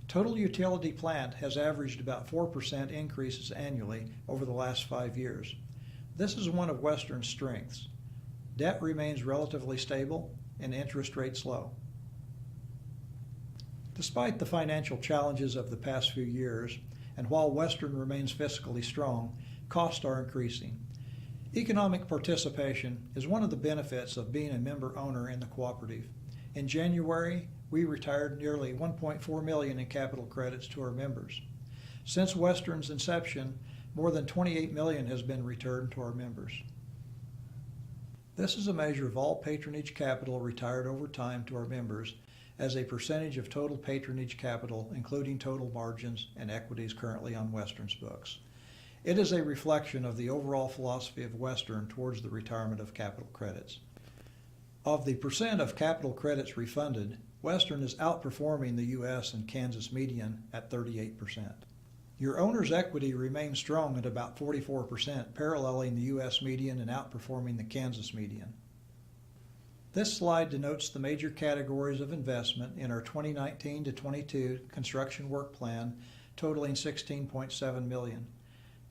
Total utility plant has averaged about 4% increases annually over the last 5 years. This is one of Western's strengths. Debt remains relatively stable and interest rates low. Despite the financial challenges of the past few years, and while Western remains fiscally strong, costs are increasing. Economic participation is one of the benefits of being a member owner in the cooperative. In January, we retired nearly $1.4 million in capital credits to our members. Since Western's inception, more than $28 million has been returned to our members. This is a measure of all patronage capital retired over time to our members as a percentage of total patronage capital, including total margins and equities currently on Western's books. It is a reflection of the overall philosophy of Western towards the retirement of capital credits. Of the percent of capital credits refunded, Western is outperforming the U.S. and Kansas median at 38%. Your owner's equity remains strong at about 44%, paralleling the U.S. median and outperforming the Kansas median. This slide denotes the major categories of investment in our 2019 to 22 construction work plan, totaling $16.7 million.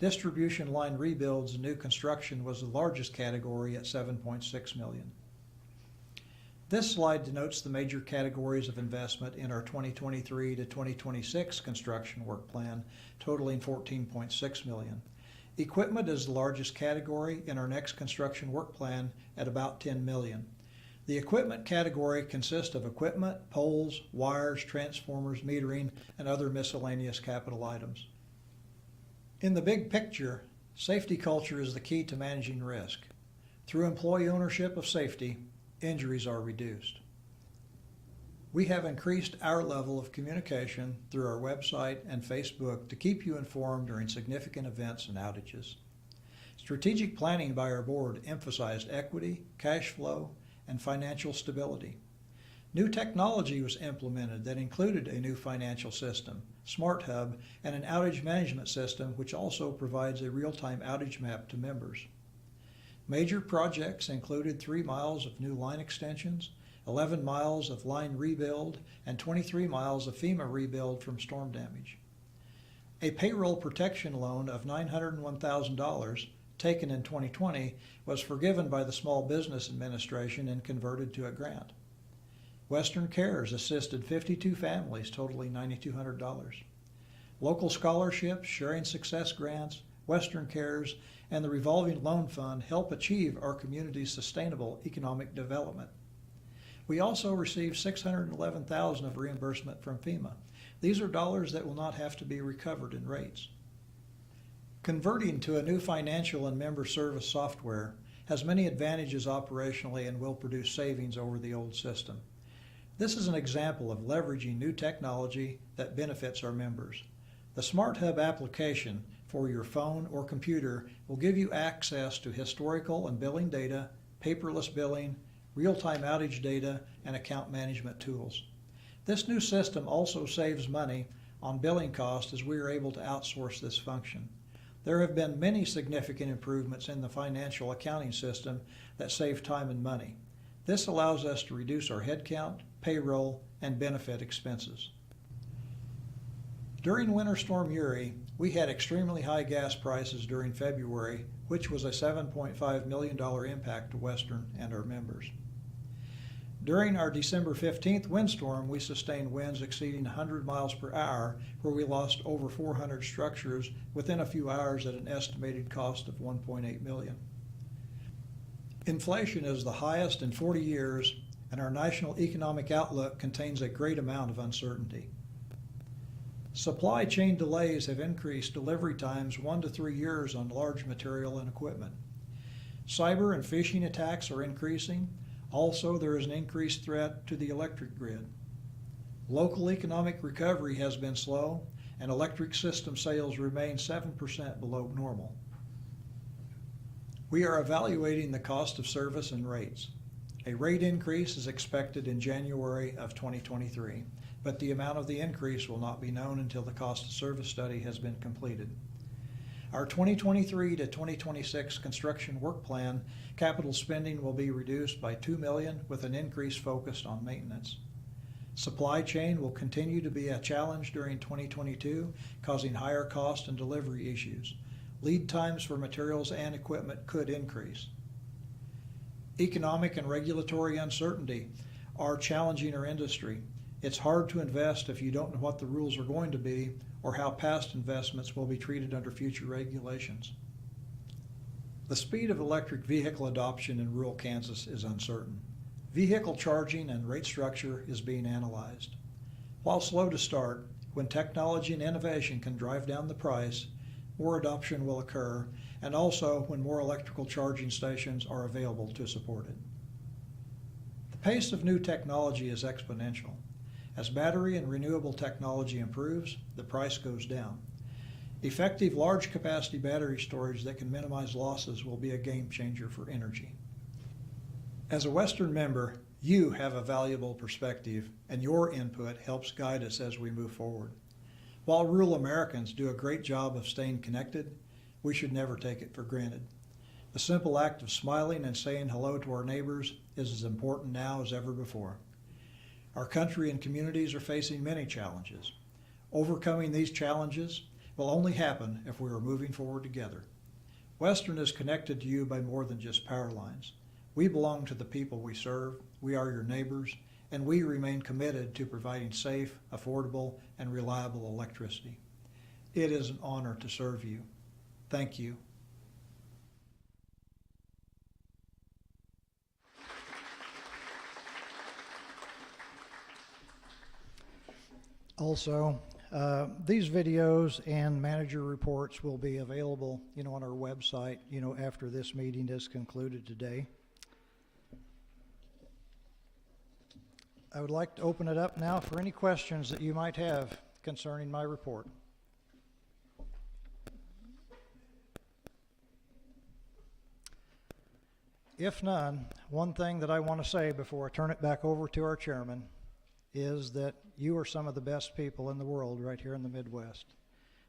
Distribution line rebuilds and new construction was the largest category at $7.6 million. This slide denotes the major categories of investment in our 2023 to 2026 construction work plan, totaling $14.6 million. Equipment is the largest category in our next construction work plan at about $10 million. The equipment category consists of equipment, poles, wires, transformers, metering, and other miscellaneous capital items. In the big picture, safety culture is the key to managing risk. Through employee ownership of safety, injuries are reduced. We have increased our level of communication through our website and Facebook to keep you informed during significant events and outages. Strategic planning by our board emphasized equity, cash flow, and financial stability. New technology was implemented that included a new financial system, SmartHub, and an outage management system which also provides a real-time outage map to members. Major projects included 3 miles of new line extensions, 11 miles of line rebuild, and 23 miles of FEMA rebuild from storm damage. A payroll protection loan of $901,000 taken in 2020 was forgiven by the Small Business Administration and converted to a grant. Western Cares assisted 52 families totaling $9,200. Local scholarships, sharing success grants, Western Cares, and the revolving loan fund help achieve our community's sustainable economic development. We also received $611,000 of reimbursement from FEMA. These are dollars that will not have to be recovered in rates. Converting to a new financial and member service software has many advantages operationally and will produce savings over the old system. This is an example of leveraging new technology that benefits our members. The SmartHub application for your phone or computer will give you access to historical and billing data, paperless billing, real-time outage data, and account management tools. This new system also saves money on billing costs as we are able to outsource this function. There have been many significant improvements in the financial accounting system that save time and money. This allows us to reduce our headcount, payroll, and benefit expenses. During Winter Storm Uri, we had extremely high gas prices during February, which was a $7.5 million impact to Western and our members. During our December 15th windstorm, we sustained winds exceeding 100 miles per hour, where we lost over 400 structures within a few hours at an estimated cost of $1.8 million. Inflation is the highest in 40 years, and our national economic outlook contains a great amount of uncertainty. Supply chain delays have increased delivery times 1 to 3 years on large material and equipment. Cyber and phishing attacks are increasing. Also, there is an increased threat to the electric grid. Local economic recovery has been slow, and electric system sales remain 7% below normal. We are evaluating the cost of service and rates. A rate increase is expected in January of 2023, but the amount of the increase will not be known until the cost of service study has been completed. Our 2023 to 2026 construction work plan capital spending will be reduced by $2 million with an increase focused on maintenance. Supply chain will continue to be a challenge during 2022, causing higher cost and delivery issues. Lead times for materials and equipment could increase. Economic and regulatory uncertainty are challenging our industry. It's hard to invest if you don't know what the rules are going to be or how past investments will be treated under future regulations. The speed of electric vehicle adoption in rural Kansas is uncertain. Vehicle charging and rate structure is being analyzed. While slow to start, when technology and innovation can drive down the price, more adoption will occur, and also when more electrical charging stations are available to support it. The pace of new technology is exponential. As battery and renewable technology improves, the price goes down. Effective large capacity battery storage that can minimize losses will be a game changer for energy. As a Western member, you have a valuable perspective, and your input helps guide us as we move forward. While rural Americans do a great job of staying connected, we should never take it for granted. The simple act of smiling and saying hello to our neighbors is as important now as ever before. Our country and communities are facing many challenges. Overcoming these challenges will only happen if we are moving forward together. Western is connected to you by more than just power lines. We belong to the people we serve, we are your neighbors, and we remain committed to providing safe, affordable, and reliable electricity. It is an honor to serve you. Thank you. Also, these videos and manager reports will be available, on our website, after this meeting is concluded today. I would like to open it up now for any questions that you might have concerning my report. If none, one thing that I want to say before I turn it back over to our chairman is that you are some of the best people in the world right here in the Midwest.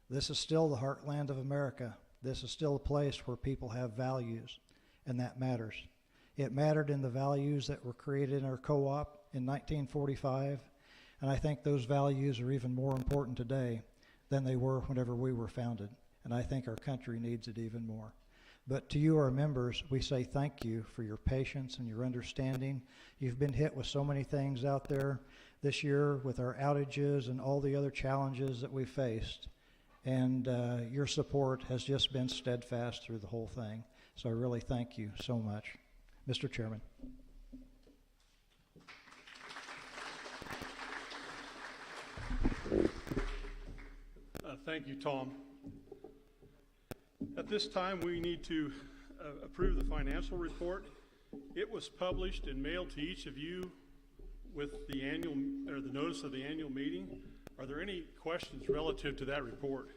This is still the heartland of America. This is still a place where people have values, and that matters. It mattered in the values that were created in our co-op in 1945, and I think those values are even more important today than they were whenever we were founded, and I think our country needs it even more. But to you, our members, we say thank you for your patience and your understanding. You've been hit with so many things out there this year with our outages and all the other challenges that we faced, and your support has just been steadfast through the whole thing. So I really thank you so much. Mr. Chairman. Thank you, Tom. At this time, we need to approve the financial report. It was published and mailed to each of you with the annual, or the notice of the annual meeting. Are there any questions relative to that report?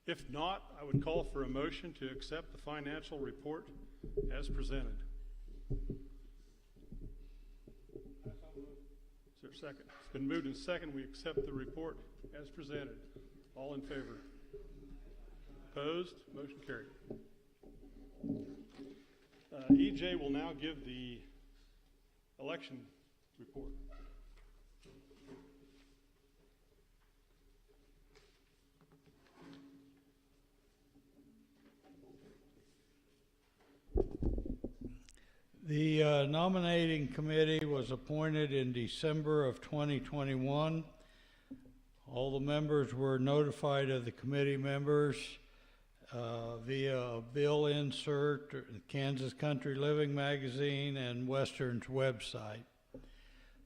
If not, I would call for a motion to accept the financial report as presented. Is there a second? It's been moved and second. We accept the report as presented. All in favor? Opposed? Motion carried. EJ will now give the election report. The nominating committee was appointed in December of 2021. All the members were notified of the committee members via a bill insert, Kansas Country Living magazine, and Western's website.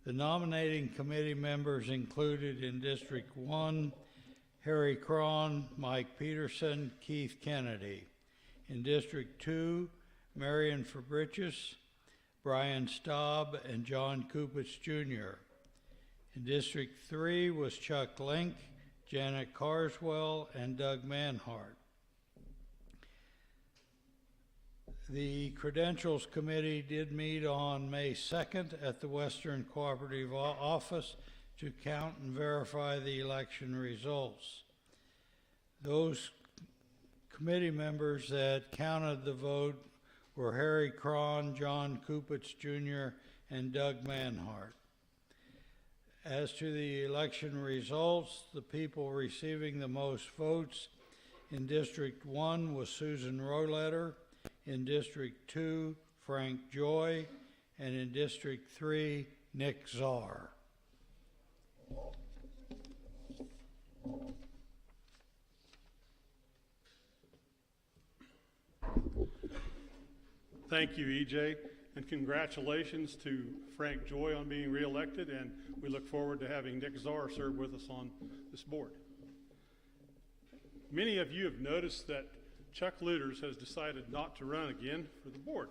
The nominating committee members included in District 1, Harry Cron, Mike Peterson, Keith Kennedy. In District 2, Marion Fabricius, Brian Staub, and John Kupich Jr. In District 3 was Chuck Link, Janet Carswell, and Doug Manhart. The Credentials Committee did meet on May 2nd at the Western Cooperative Office to count and verify the election results. Those committee members that counted the vote were Harry Cron, John Kupich Jr., and Doug Manhart. As to the election results, the people receiving the most votes in District 1 was Susan Roletter, in District 2, Frank Joy, and in District 3, Nick Czar. Thank you, EJ, and congratulations to Frank Joy on being reelected, and we look forward to having Nick Czar serve with us on this board. Many of you have noticed that Chuck Lueders has decided not to run again for the board.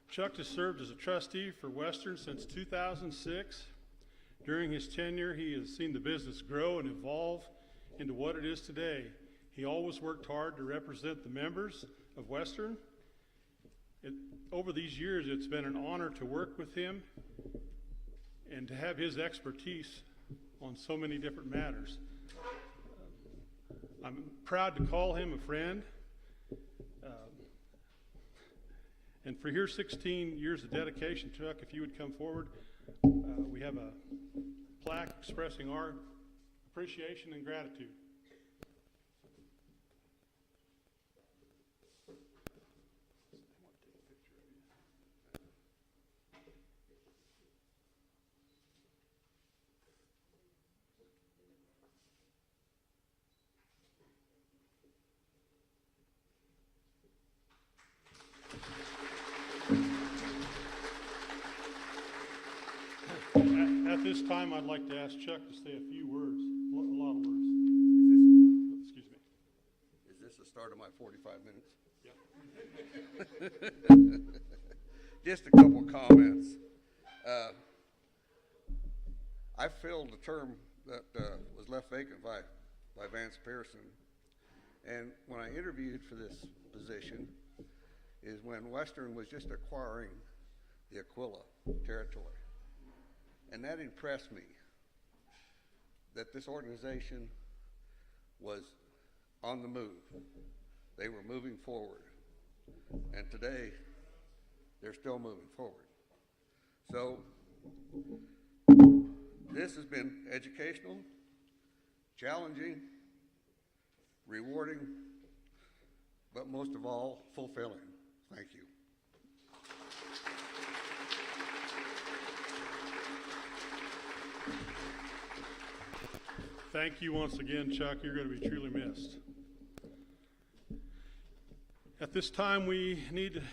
Chuck has served as a trustee for Western since 2006. During his tenure, he has seen the business grow and evolve into what it is today. He always worked hard to represent the members of Western. Over these years, it's been an honor to work with him and to have his expertise on so many different matters. I'm proud to call him a friend. And for your 16 years of dedication, Chuck, if you would come forward, we have a plaque expressing our appreciation and gratitude. At this time, I'd like to ask Chuck to say a few words, a lot of words. Excuse me. Is this the start of my 45 minutes? Yeah. Just a couple of comments. I filled the term that was left vacant by Vance Pearson. And when I interviewed for this position is when Western was just acquiring the Aquila territory. And that impressed me, that this organization was on the move. They were moving forward. And today, they're still moving forward. So, this has been educational, challenging, rewarding, but most of all, fulfilling. Thank you. Thank you once again, Chuck. You're going to be truly missed. At this time, we need to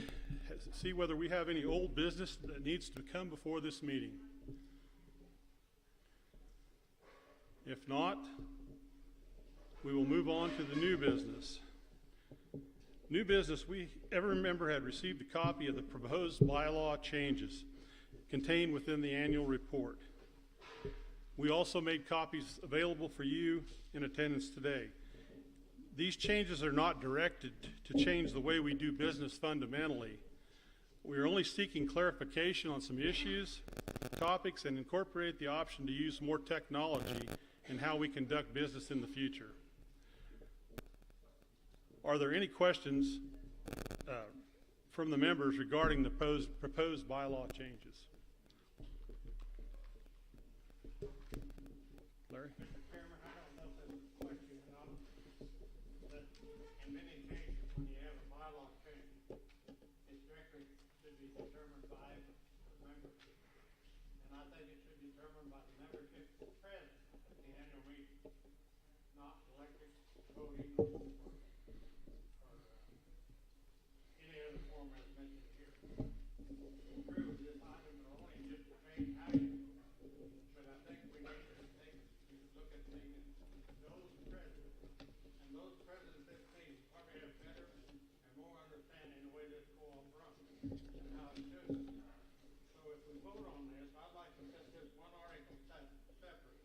see whether we have any old business that needs to come before this meeting. If not, We will move on to the new business. New business, every member had received a copy of the proposed bylaw changes contained within the annual report. We also made copies available for you in attendance today. These changes are not directed to change the way we do business fundamentally. We are only seeking clarification on some issues, topics, and incorporate the option to use more technology in how we conduct business in the future. Are there any questions from the members regarding the proposed bylaw changes? Larry? Mr. Chairman, I don't know if that's a question or not, but in many cases, when you have a bylaw change, it directly should be determined by the membership. And I think it should be determined by the membership present at the annual meeting, not electric voting or any other form as mentioned here. It's true, this item will only just change how you vote, but I think we need to look at things and those present, and those present at this meeting probably have better and more understanding the way this go-off runs and how it should. So if we vote on this, I'd like to set this one article separate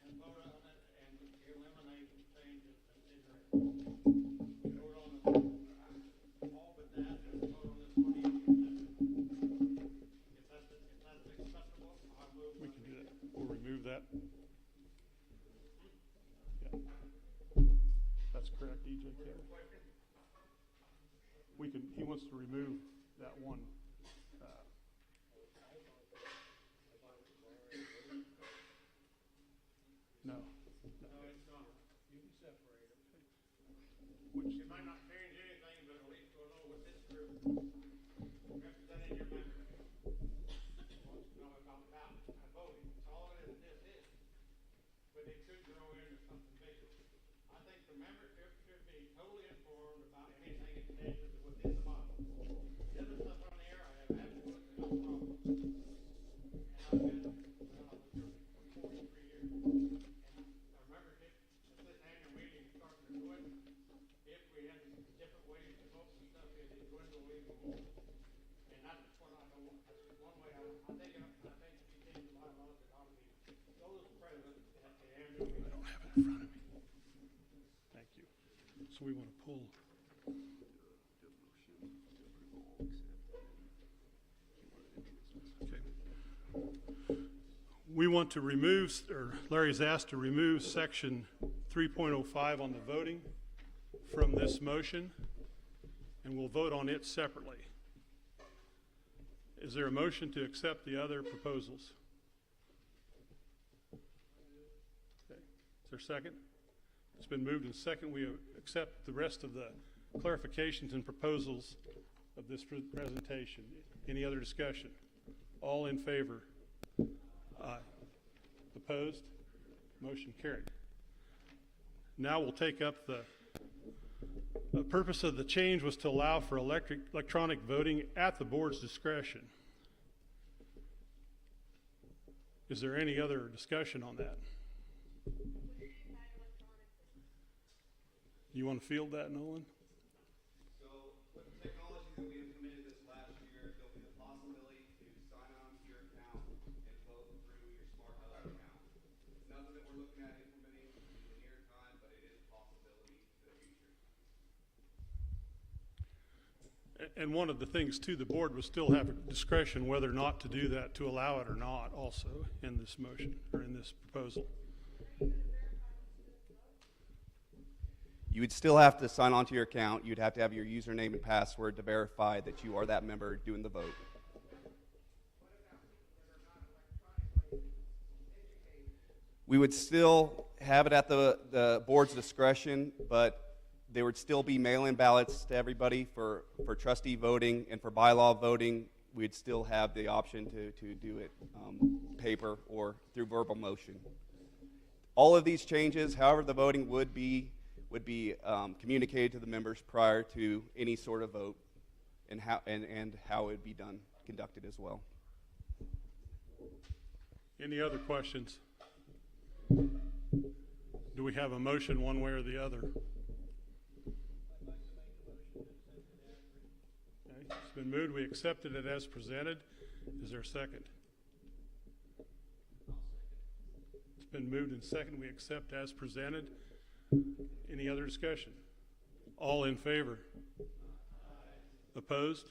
and vote on it and eliminate the changes considered. Vote on the all but that and vote on this one issue separate. If that's acceptable, I will. We can do that. We'll remove that. Yeah. That's correct, EJ. He wants to remove that one. No. No, it's not. You can separate them. Which, It might not change anything, but at least we'll know what this group representing your membership wants to know about voting. That's all it is, this is. But it could grow into something bigger. I think the membership should be totally informed about anything that changes within the model. The other stuff on there, I have absolutely no problem. And I've been, well, I'm sure, for 43 years. And our membership at this annual meeting is starting to dwindle. If we had different ways to vote and stuff, it'd dwindle even more. And that's what I don't want. That's one way I think if you change the bylaws, it ought to be those present at the annual meeting. I don't have it in front of me. Thank you. So we want to pull. Okay. We want to remove, or Larry's asked to remove section 3.05 on the voting from this motion, and we'll vote on it separately. Is there a motion to accept the other proposals? Okay. Is there a second? It's been moved and second. We accept the rest of the clarifications and proposals of this presentation. Any other discussion? All in favor? Aye. Opposed? Motion carried. Now we'll take up the purpose of the change was to allow for electronic voting at the board's discretion. Is there any other discussion on that? You want to field that, Nolan? So with the technology that we implemented this last year, there'll be the possibility to sign on to your account and vote through your Smart Hub account. It's nothing that we're looking at implementing in the near time, but it is a possibility for the future. And one of the things too, the board will still have discretion whether or not to do that, to allow it or not also in this motion or in this proposal. You would still have to sign on to your account. You'd have to have your username and password to verify that you are that member doing the vote. We would still have it at the board's discretion, but there would still be mail-in ballots to everybody for trustee voting, and for bylaw voting, we'd still have the option to do it paper or through verbal motion. All of these changes, however the voting would be communicated to the members prior to any sort of vote, and how it would be conducted as well. Any other questions? Do we have a motion one way or the other? Okay, it's been moved. We accepted it as presented. Is there a second? It's been moved and second. We accept as presented. Any other discussion? All in favor? Opposed?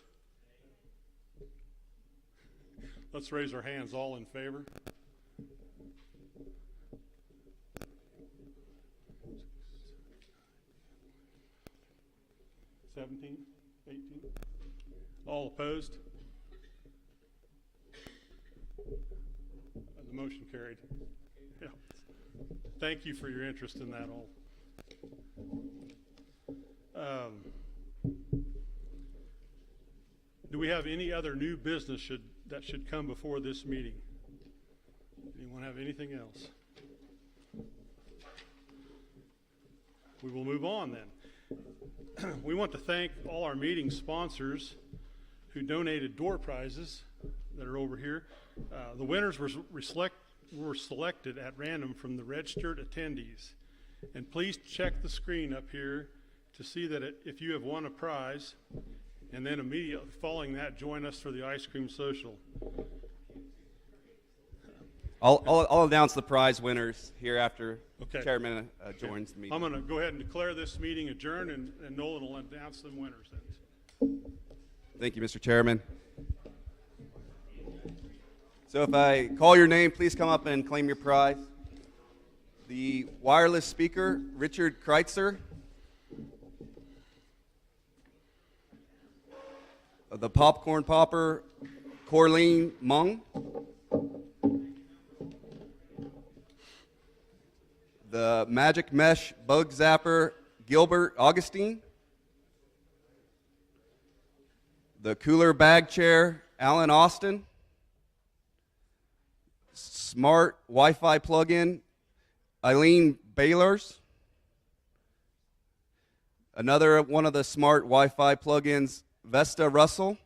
Let's raise our hands. All in favor? 17, 18. All opposed? The motion carried. Yeah. Thank you for your interest in that all. Do we have any other new business that should come before this meeting? Anyone have anything else? We will move on then. We want to thank all our meeting sponsors who donated door prizes that are over here. The winners were selected at random from the registered attendees. And please check the screen up here to see that if you have won a prize, and then immediately following that, join us for the ice cream social. I'll announce the prize winners here after Okay. Chairman joins the meeting. I'm going to go ahead and declare this meeting adjourned, and Nolan will announce the winners then. Thank you, Mr. Chairman. So if I call your name, please come up and claim your prize. The wireless speaker, Richard Kreitzer. The popcorn popper, Corleen Mung. The magic mesh bug zapper, Gilbert Augustine. The cooler bag chair, Alan Austin. Smart Wi-Fi plug-in, Eileen Baylors. Another one of the smart Wi-Fi plug-ins, Vesta Russell.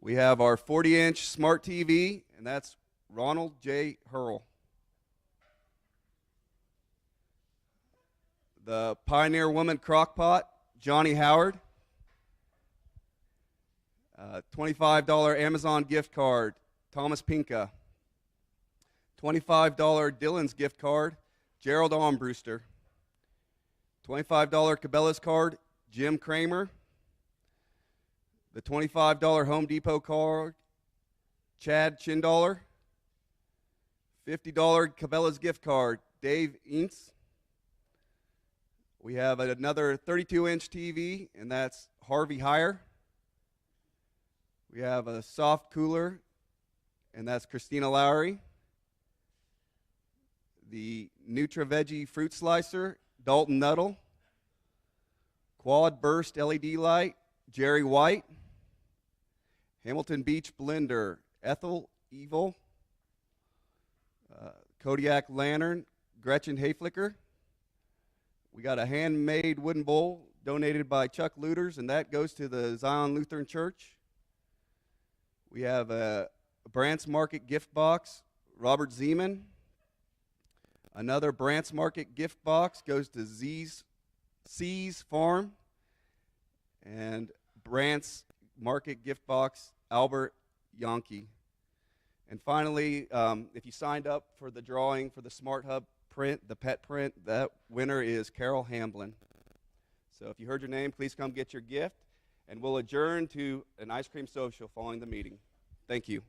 We have our 40-inch smart TV, and that's Ronald J. Hurl. The Pioneer Woman Crockpot, Johnny Howard. $25 Amazon gift card, Thomas Pinka. $25 Dillon's gift card, Gerald Armbruster. $25 Cabela's card, Jim Kramer. The $25 Home Depot card, Chad Chindaller. $50 Cabela's gift card, Dave Ince. We have another 32-inch TV, and that's Harvey Heyer. We have a soft cooler, and that's Christina Lowry. The Nutra-Veggie fruit slicer, Dalton Nuttall. Quad burst LED light, Jerry White. Hamilton Beach blender, Ethel Evil. Kodiak lantern, Gretchen Hayflicker. We got a handmade wooden bowl donated by Chuck Looters, and that goes to the Zion Lutheran Church. We have a Brant's Market gift box, Robert Zeman. Another Brant's Market gift box goes to C's Farm. And Brant's Market gift box, Albert Yonke. And finally, if you signed up for the drawing for the Smart Hub print, the pet print, that winner is Carol Hamblin. So if you heard your name, please come get your gift, and we'll adjourn to an ice cream social following the meeting. Thank you.